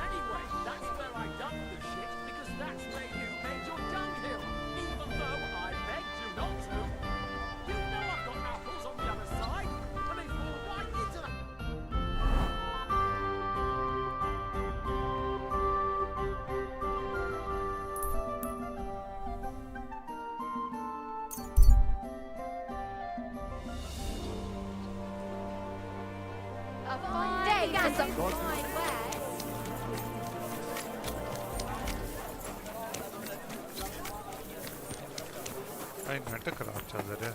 Anyway, that's where I dumped the shit, because that's where you made your dunghill, even though I begged you not to. You know I've got apples on the other side, and they fall right into the... नाटक खराब चल रहा है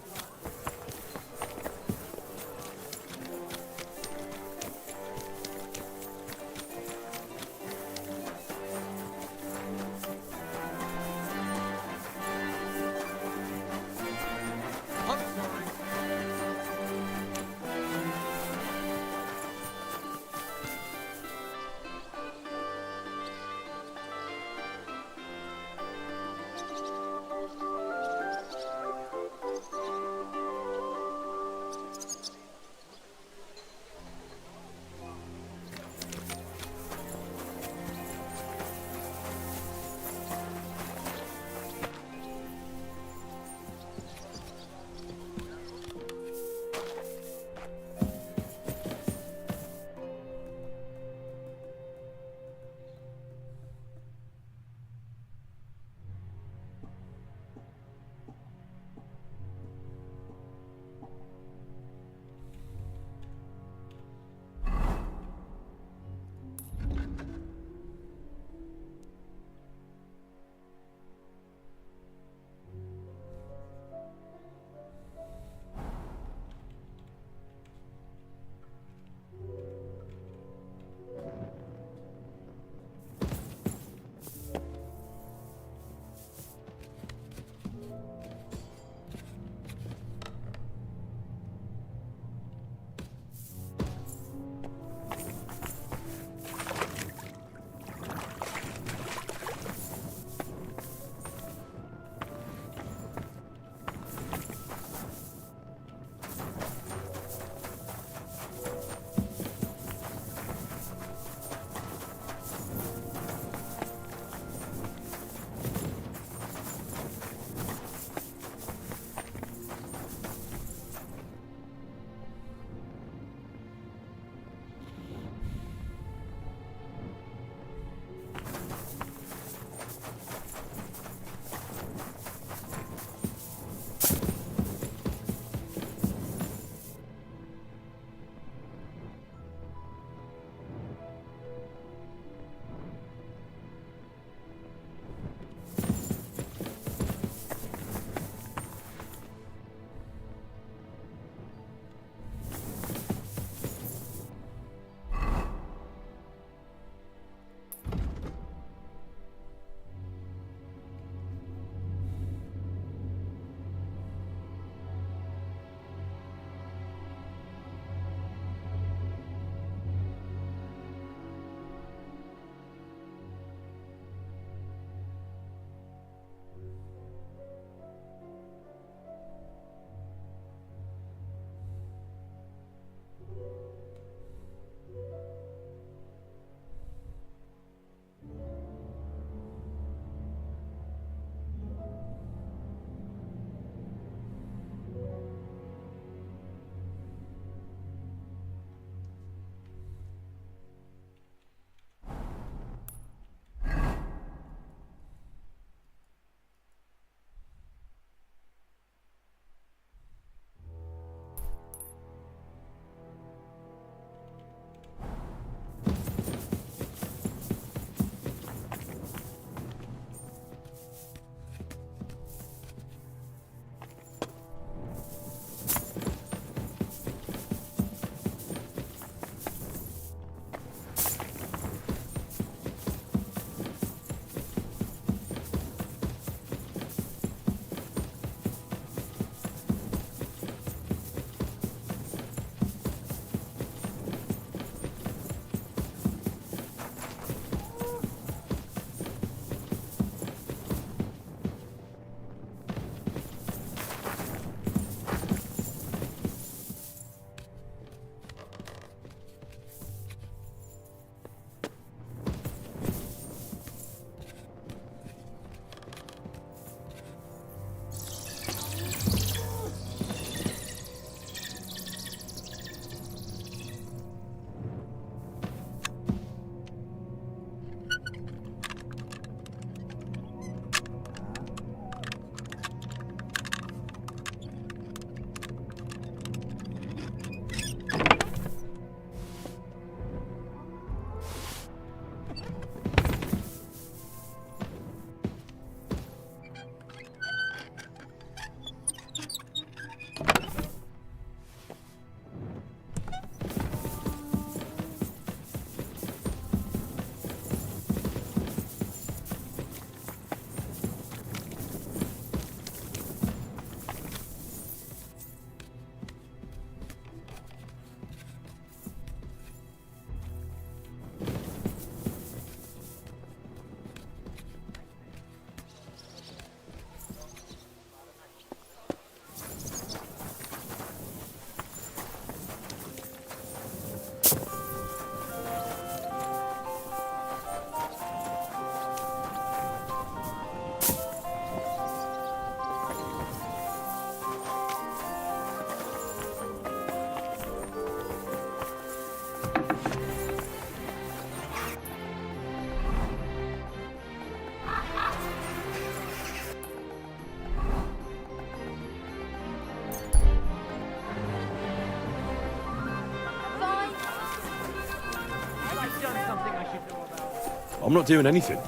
I'm not doing anything.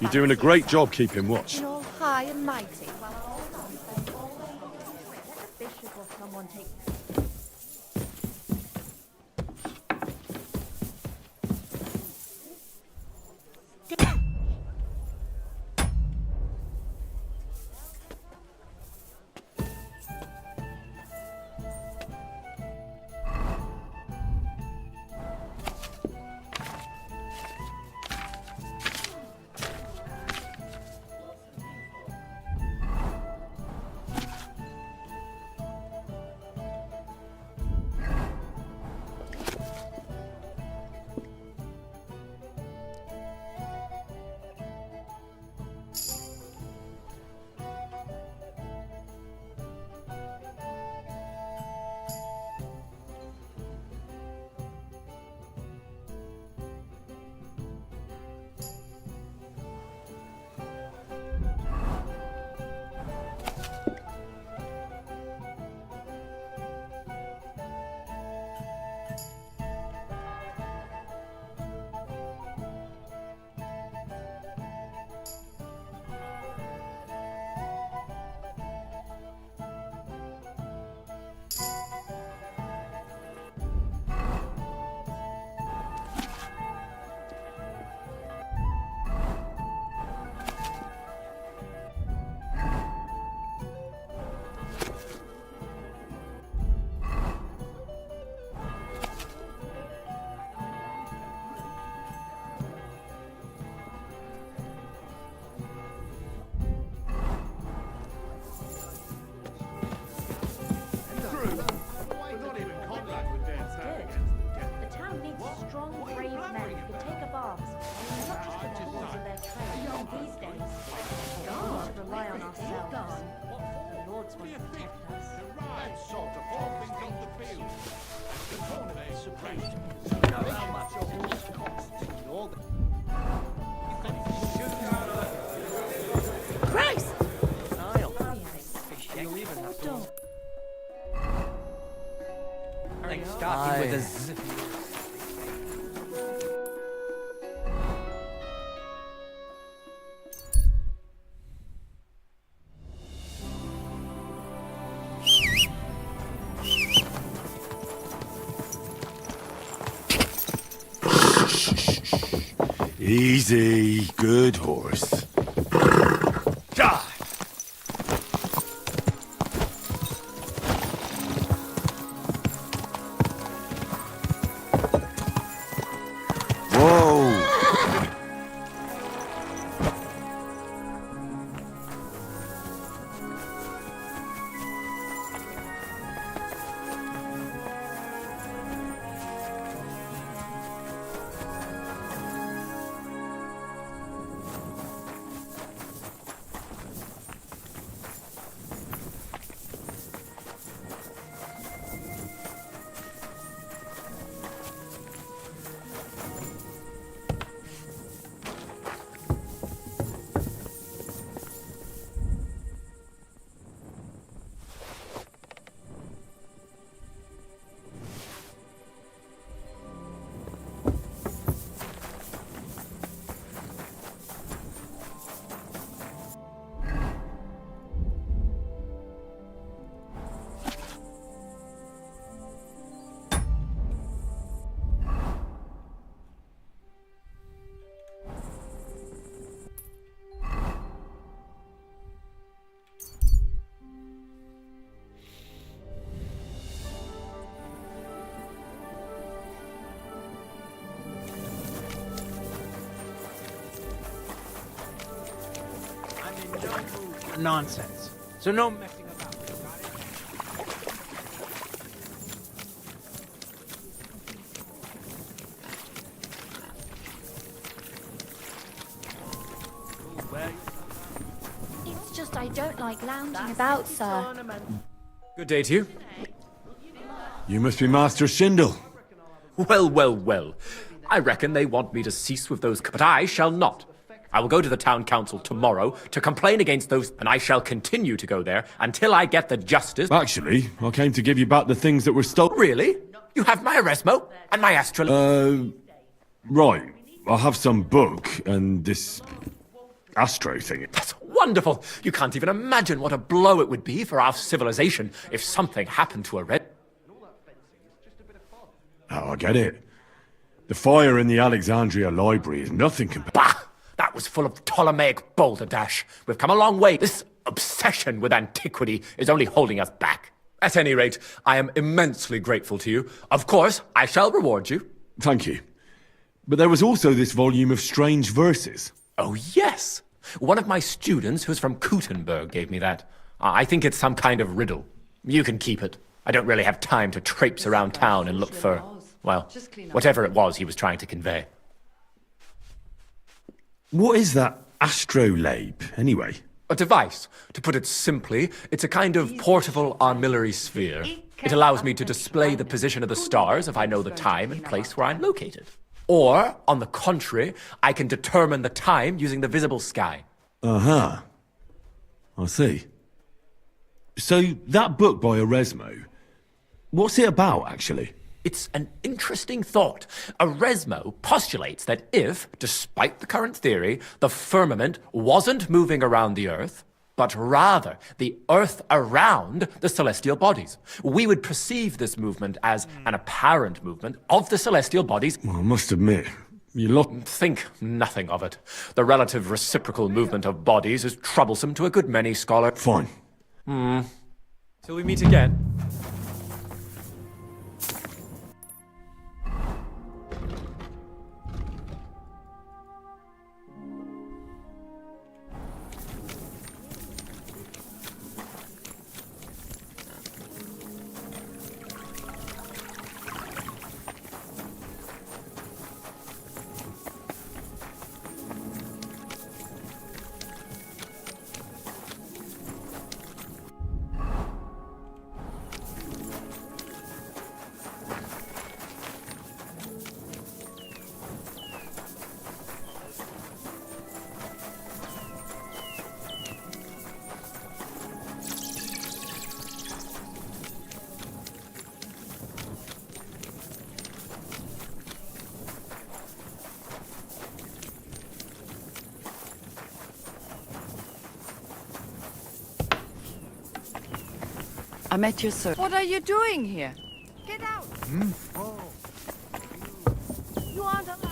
You're doing a great job keeping watch. All high and mighty. Bishop or someone take Christ! Starting with a z. Easy, good horse. God. Whoa. Nonsense. So no messing about. It's just I don't like lounging about, sir. Good day to you. You must be Master Schindel. Well, well, well. I reckon they want me to cease with those, but I shall not. I will go to the town council tomorrow to complain against those, and I shall continue to go there until I get the justice. Actually, I came to give you back the things that were stolen. Really? You have my Eresmo and my Astral. Right. I have some book and this astro thing. That's wonderful. You can't even imagine what a blow it would be for our civilization if something happened to a red... Oh, I get it. The fire in the Alexandria library is nothing compared... Bah! That was full of Ptolemaic balderdash. We've come a long way. This obsession with antiquity is only holding us back. At any rate, I am immensely grateful to you. Of course, I shall reward you. Thank you. But there was also this volume of strange verses. Oh, yes. One of my students who's from Kuttenberg gave me that. I think it's some kind of riddle. You can keep it. I don't really have time to traipse around town and look for, well, whatever it was he was trying to convey. What is that astrolabe, anyway? A device. To put it simply, it's a kind of portable armillary sphere. It allows me to display the position of the stars if I know the time and place where I'm located. Or, on the contrary, I can determine the time using the visible sky. Uh-huh. I see. So, that book by Erasmo, what's it about, actually? It's an interesting thought. Erasmo postulates that if, despite the current theory, the firmament wasn't moving around the Earth, but rather the Earth around the celestial bodies, we would perceive this movement as an apparent movement of the celestial bodies. Well, I must admit, Think nothing of it. The relative reciprocal movement of bodies is troublesome to a good many scholars. Fine. Till we meet again. I met your sir. What are you doing here? Get out! You aren't allowed.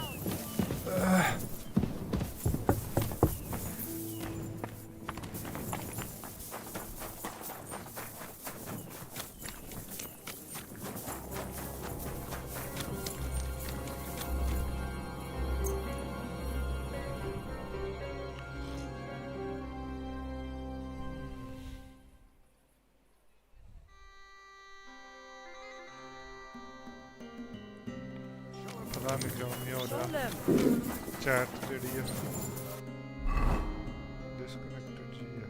पता नहीं क्यों नहीं हो रहा chat ਜਿਹੜੀ ਹੈ disconnected जी है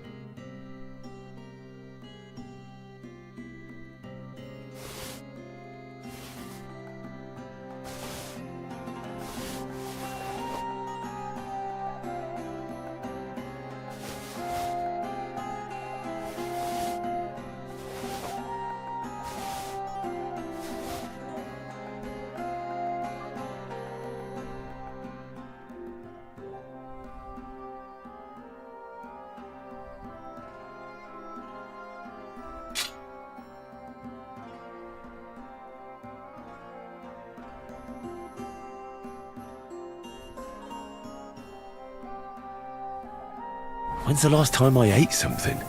When's the last time I ate something?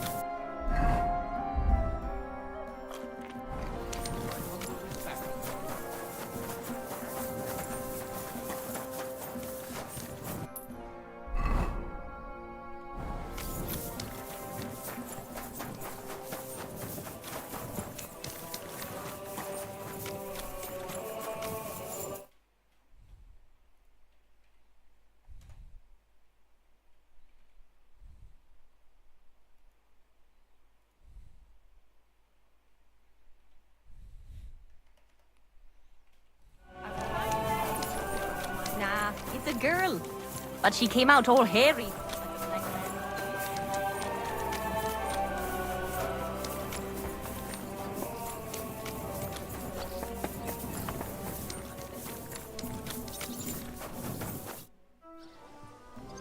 Nah, it's a girl. But she came out all hairy.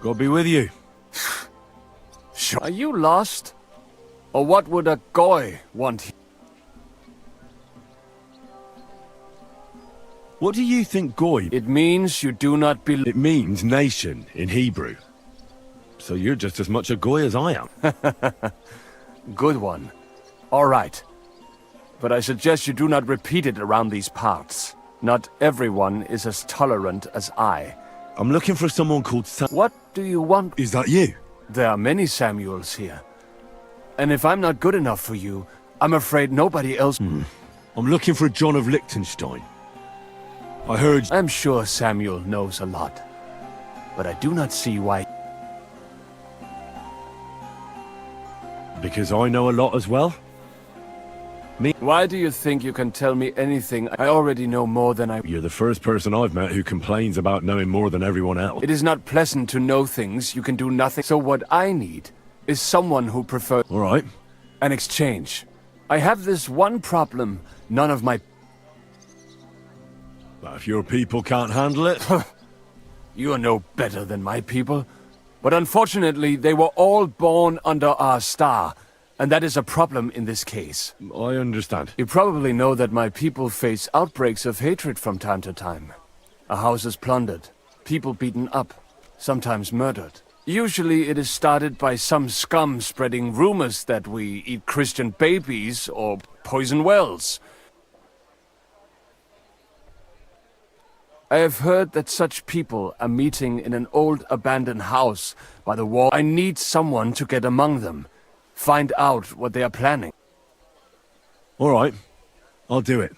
God be with you. Are you lost? Or what would a goy want? What do you think goy? It means you do not believe. It means nation in Hebrew. So you're just as much a goy as I am. Good one. All right. But I suggest you do not repeat it around these parts. Not everyone is as tolerant as I. I'm looking for someone called Sam. What do you want? Is that you? There are many Samuels here. And if I'm not good enough for you, I'm afraid nobody else... I'm looking for John of Liechtenstein. I heard... I'm sure Samuel knows a lot. But I do not see why... Because I know a lot as well? Me? Why do you think you can tell me anything? I already know more than I... You're the first person I've met who complains about knowing more than everyone else. It is not pleasant to know things you can do nothing. So what I need is someone who prefers... All right. An exchange. I have this one problem. None of my... But if your people can't handle it... You are no better than my people. But unfortunately, they were all born under our star. And that is a problem in this case. I understand. You probably know that my people face outbreaks of hatred from time to time. A house is plundered, people beaten up, sometimes murdered. Usually it is started by some scum spreading rumors that we eat Christian babies or poison wells. I have heard that such people are meeting in an old abandoned house by the wall. I need someone to get among them. Find out what they are planning. All right. I'll do it.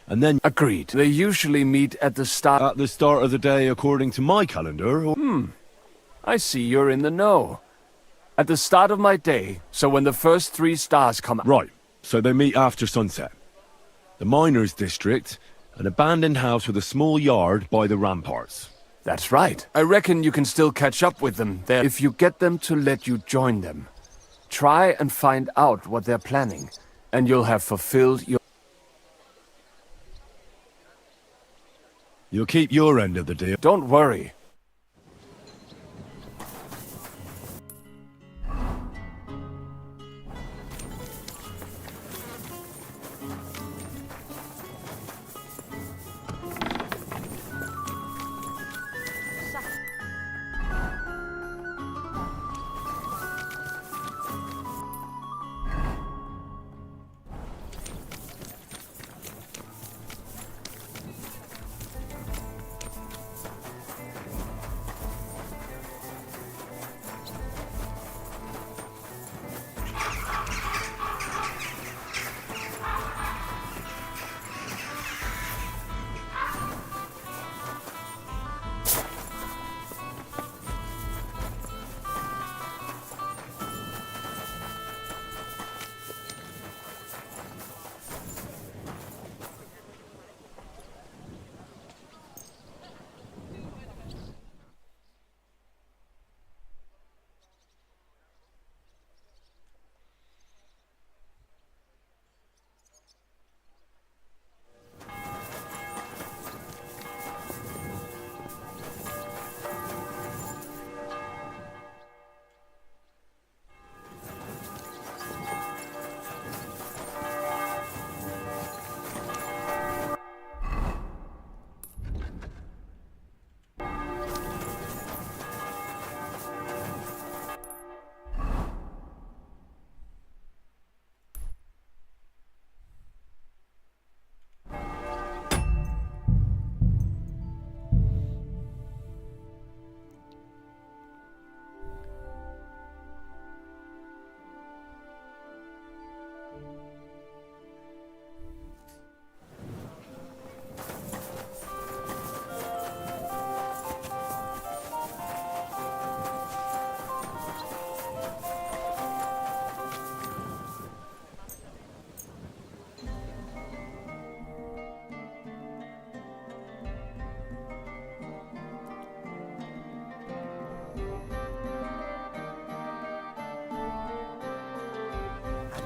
And then... Agreed. They usually meet at the start... At the start of the day according to my calendar, or... I see you're in the know. At the start of my day, so when the first 3 stars come... Right. So they meet after sunset. The miners' district, an abandoned house with a small yard by the ramparts. That's right. I reckon you can still catch up with them there if you get them to let you join them. Try and find out what they're planning, and you'll have fulfilled your... You'll keep your end of the deal. Don't worry.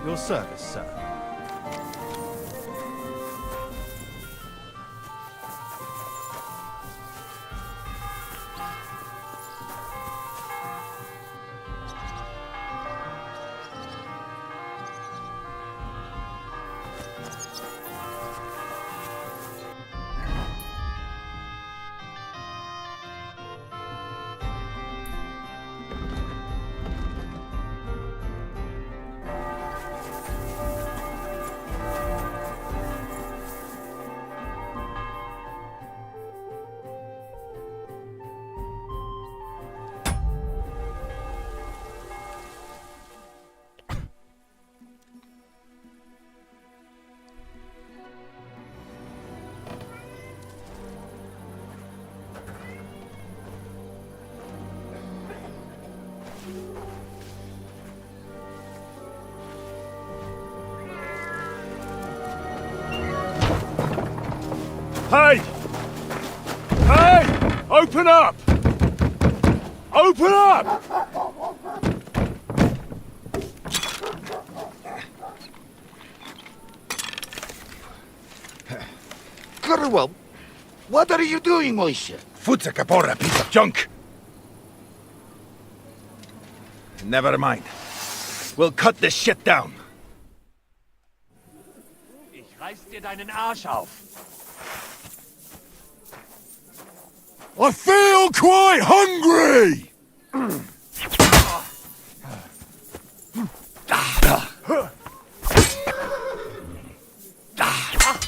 Your service, sir. Hey! Hey! Open up! Open up! Curwell, what are you doing, Moishe? Futsa Kapora, piece of junk! Never mind. We'll cut this shit down. Ich reiß dir deinen Arsch auf. I feel quite hungry!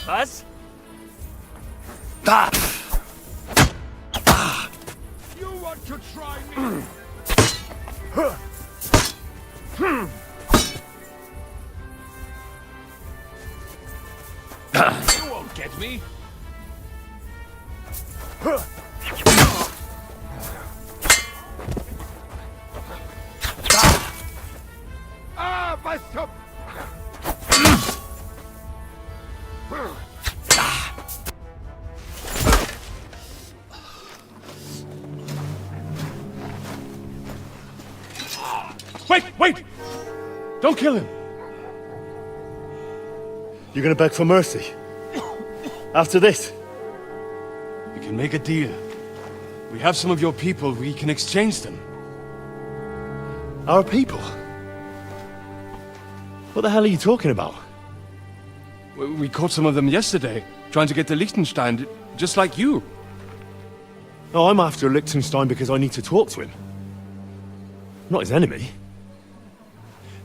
Was? You want to try me? You won't get me. Ah, was zum... Wait! Don't kill him! You're gonna beg for mercy? After this? We can make a deal. We have some of your people. We can exchange them. Our people? What the hell are you talking about? We caught some of them yesterday, trying to get to Liechtenstein, just like you. No, I'm after Liechtenstein because I need to talk to him. I'm not his enemy.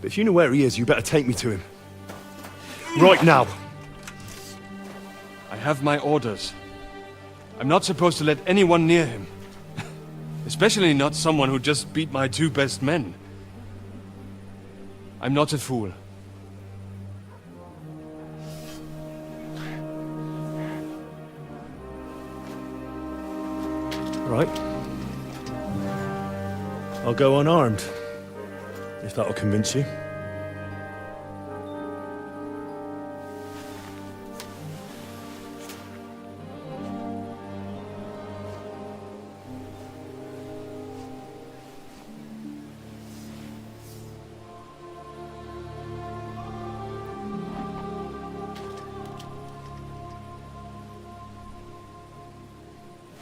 But if you know where he is, you better take me to him. Right now. I have my orders. I'm not supposed to let anyone near him. Especially not someone who just beat my 2 best men. I'm not a fool. Right. I'll go unarmed. If that'll convince you.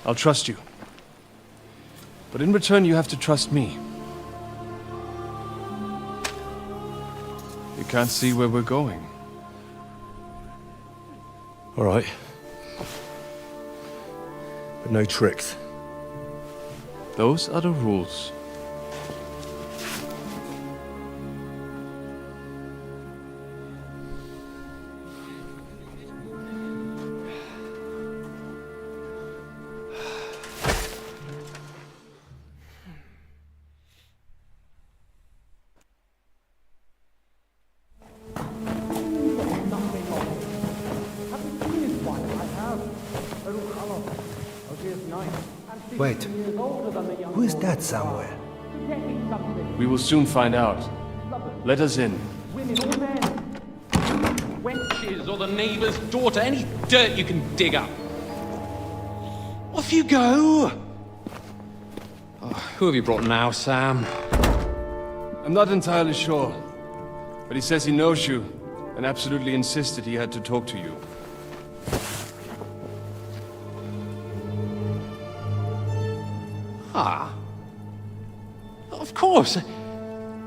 I'll trust you. But in return, you have to trust me. You can't see where we're going. All right. But no tricks. Those are the rules. Wait, who is that somewhere? We will soon find out. Let us in. Wenches or the neighbour's daughter, any dirt you can dig up. Off you go! Oh, who have you brought now, Sam? I'm not entirely sure. But he says he knows you, and absolutely insisted he had to talk to you. Ah. Of course.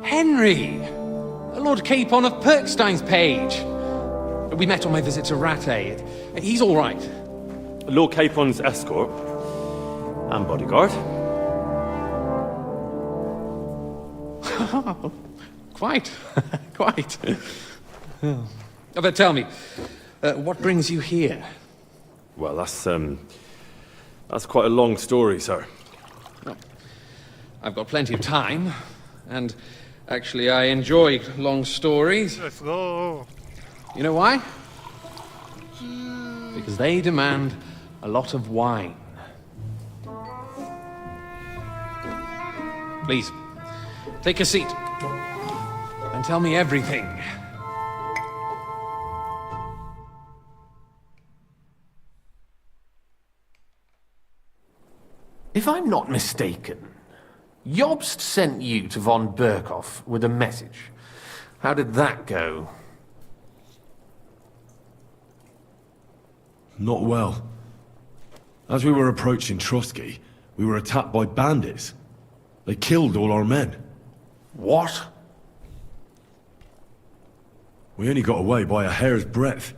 Henry. Lord Capon of Perkstein's page. We met on my visit to Rattay. He's all right. Lord Capon's escort. And bodyguard. Quite. Quite. But tell me, what brings you here? Well, that's quite a long story, sir. Well, I've got plenty of time, and actually I enjoy long stories. Let's go. You know why? Because they demand a lot of wine. Please, take a seat and tell me everything. If I'm not mistaken, Jobst sent you to von Berghoff with a message. How did that go? Not well. As we were approaching Trotsky, we were attacked by bandits. They killed all our men. What? We only got away by a hair's breadth.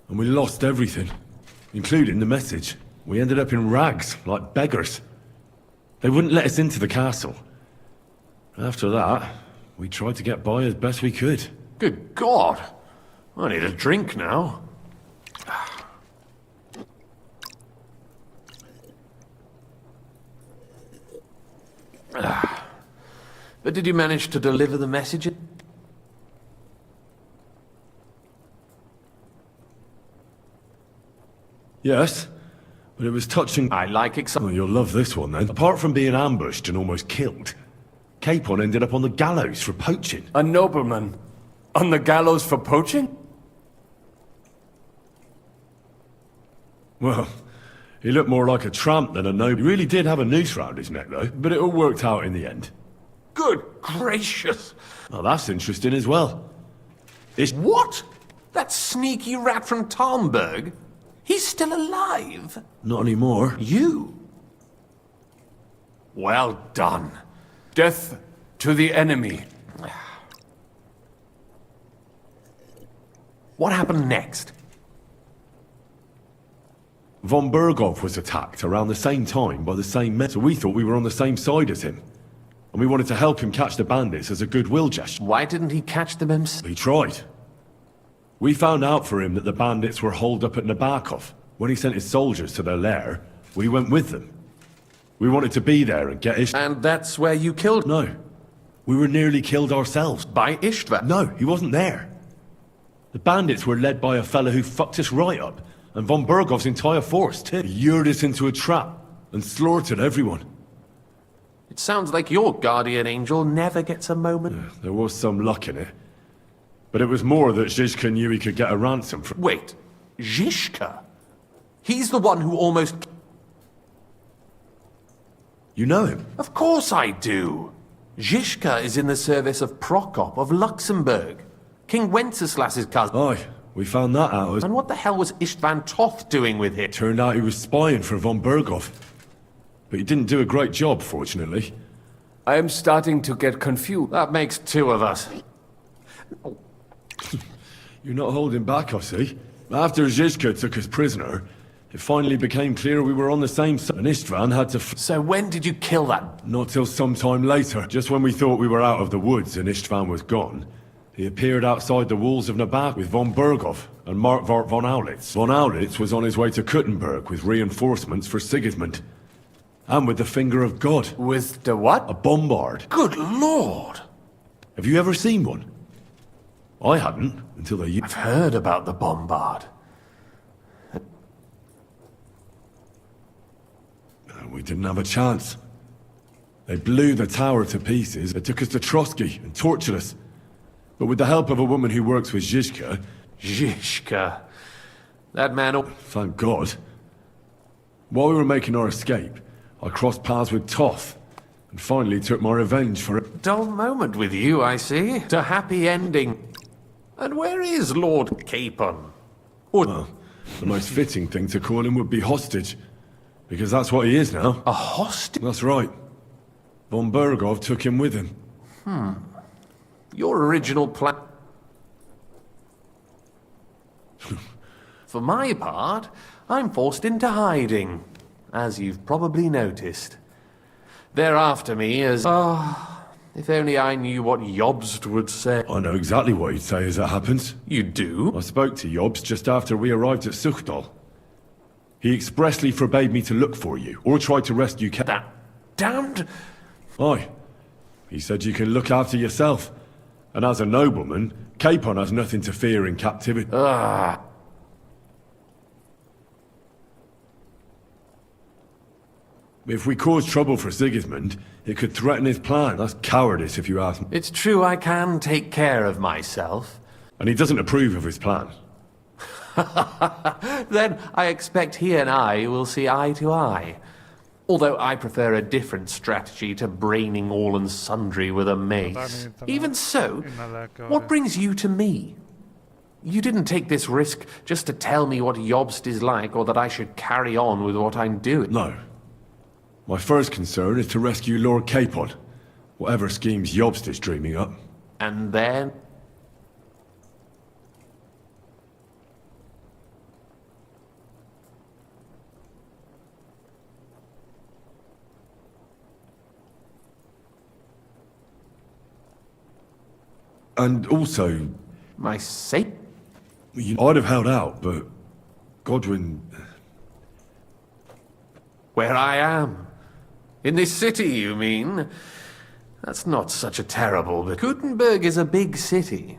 And we lost everything, including the message. We ended up in rags, like beggars. They wouldn't let us into the castle. After that, we tried to get by as best we could. Good God! I need a drink now. But did you manage to deliver the message? Yes, but it was touching. I like excitement. Oh, you'll love this one then. Apart from being ambushed and almost killed, Capon ended up on the gallows for poaching. A nobleman? On the gallows for poaching? Well, he looked more like a tramp than a noble. He really did have a noose round his neck, though, but it all worked out in the end. Good gracious! Oh, that's interesting as well. What? That sneaky rat from Talmberg? He's still alive? Not anymore. You? Well done. Death to the enemy. What happened next? Von Berghoff was attacked around the same time by the same men, so we thought we were on the same side as him. And we wanted to help him catch the bandits as a goodwill gesture. Why didn't he catch them himself? He tried. We found out for him that the bandits were holed up at Nabokov. When he sent his soldiers to their lair, we went with them. We wanted to be there and get Istvan. And that's where you killed... No. We were nearly killed ourselves. By Istvan? No, he wasn't there. The bandits were led by a fella who fucked us right up, and von Berghoff's entire force, too. He lured us into a trap and slaughtered everyone. It sounds like your guardian angel never gets a moment. There was some luck in it. But it was more that Zizka knew he could get a ransom from... Wait, Zizka? He's the one who almost... You know him? Of course I do. Zizka is in the service of Prokop of Luxembourg, King Wenceslas's cousin. Aye, we found that out. And what the hell was Istvan Toth doing with him? Turned out he was spying for von Berghoff. But he didn't do a great job, fortunately. I am starting to get confused. That makes two of us. You're not holding back, I see. After Zizka took us prisoner, it finally became clear we were on the same side, and Istvan had to... So when did you kill that? Not till some time later. Just when we thought we were out of the woods and Istvan was gone, he appeared outside the walls of Nabok with von Berghoff and Markvart von Aulitz. Von Aulitz was on his way to Kuttenberg with reinforcements for Sigismund. And with the finger of God. With the what? A bombard. Good lord! Have you ever seen one? I hadn't, until they... I've heard about the bombard. We didn't have a chance. They blew the tower to pieces. They took us to Trotsky and tortured us. But with the help of a woman who works with Zizka... Zizka. That man... Thank God. While we were making our escape, I crossed paths with Toth, and finally took my revenge for it. Dull moment with you, I see. A happy ending. And where is Lord Capon? Well, the most fitting thing to call him would be hostage. Because that's what he is now. A hostage? That's right. Von Berghoff took him with him. Your original plan... For my part, I'm forced into hiding, as you've probably noticed. They're after me as... if only I knew what Jobst would say. I know exactly what he'd say as it happens. You do? I spoke to Jobst just after we arrived at Suchdal. He expressly forbade me to look for you, or try to rescue That damned... Aye. He said you can look after yourself. And as a nobleman, Capon has nothing to fear in captivity. If we cause trouble for Sigismund, it could threaten his plan. That's cowardice, if you ask me. It's true I can take care of myself. And he doesn't approve of his plan. Then I expect he and I will see eye to eye. Although I prefer a different strategy to braining all and sundry with a mace. Even so, what brings you to me? You didn't take this risk just to tell me what Jobst is like, or that I should carry on with what I'm doing. No. My first concern is to rescue Lord Capon, whatever schemes Jobst is dreaming up. And then? And also... My sake? I'd have held out, but... Godwin... Where I am? In this city, you mean? That's not such a terrible... But Gutenberg is a big city.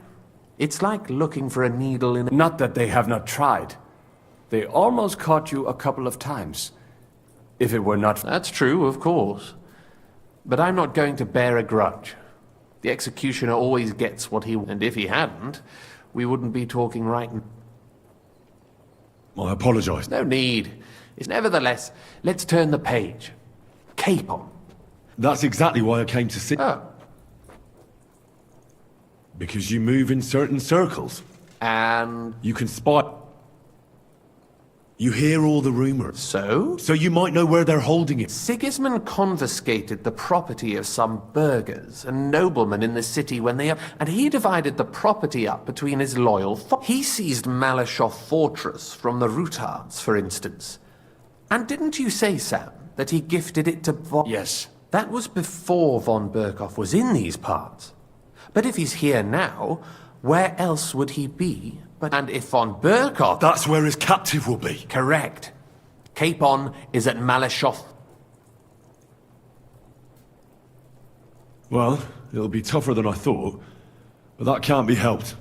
It's like looking for a needle in... Not that they have not tried. They almost caught you a couple of times. If it were not... That's true, of course. But I'm not going to bear a grudge. The executioner always gets what he... And if he hadn't, we wouldn't be talking right now. I apologize. No need. It's nevertheless, let's turn the page. Capon. That's exactly why I came to see... Oh. Because you move in certain circles. And... You can spy... You hear all the rumors. So? So you might know where they're holding it. Sigismund confiscated the property of some burghers and noblemen in the city when they... And he divided the property up between his loyal... He seized Malyshoff Fortress from the Rutards, for instance. And didn't you say, Sam, that he gifted it to von... Yes. That was before von Berkoff was in these parts. But if he's here now, where else would he be? And if von Berkoff... That's where his captive will be. Correct. Capon is at Malyshoff. Well, it'll be tougher than I thought, but that can't be helped.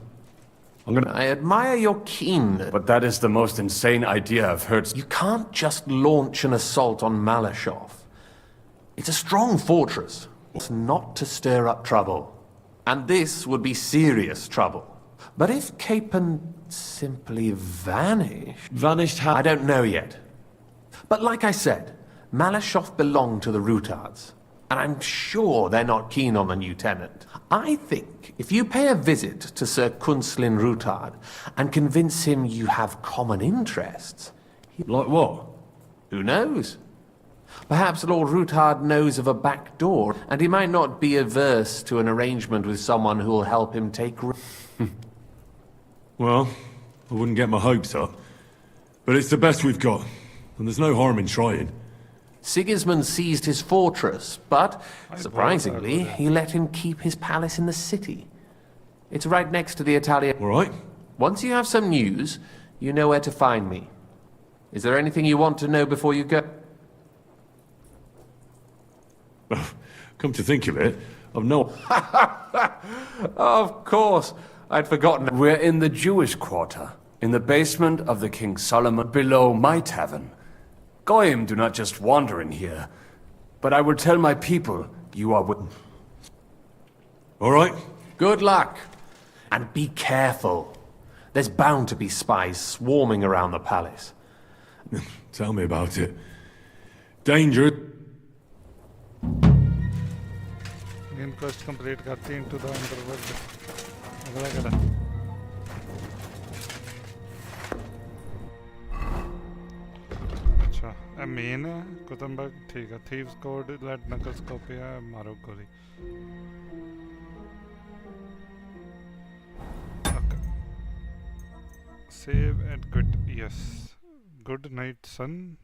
I admire your keenness. But that is the most insane idea I've heard. You can't just launch an assault on Malyshoff. It's a strong fortress. It's not to stir up trouble. And this would be serious trouble. But if Capon simply vanished... Vanished how? I don't know yet. But like I said, Malyshoff belonged to the Rutards. And I'm sure they're not keen on the new tenant. I think if you pay a visit to Sir Kunslin Rutard and convince him you have common interests... Like what? Who knows? Perhaps Lord Rutard knows of a back door, and he might not be averse to an arrangement with someone who will help him take... Well, I wouldn't get my hopes up. But it's the best we've got, and there's no harm in trying. Sigismund seized his fortress, but, surprisingly, he let him keep his palace in the city. It's right next to the Italian... All right. Once you have some news, you know where to find me. Is there anything you want to know before you go? Come to think of it, I've no... Of course. I'd forgotten. We're in the Jewish quarter, in the basement of the King Solomon, below my tavern. Goyim do not just wander in here, but I will tell my people you are with... All right. Good luck. And be careful. There's bound to be spies swarming around the palace. Tell me about it. Danger... Main quest complete करती हैं into the underworld. अगला करा. अच्छा, main है Gutenberg ठीक है. Thieves code let knuckles copy है मारो गोली. Okay. Save and quit. Yes. Good night, son.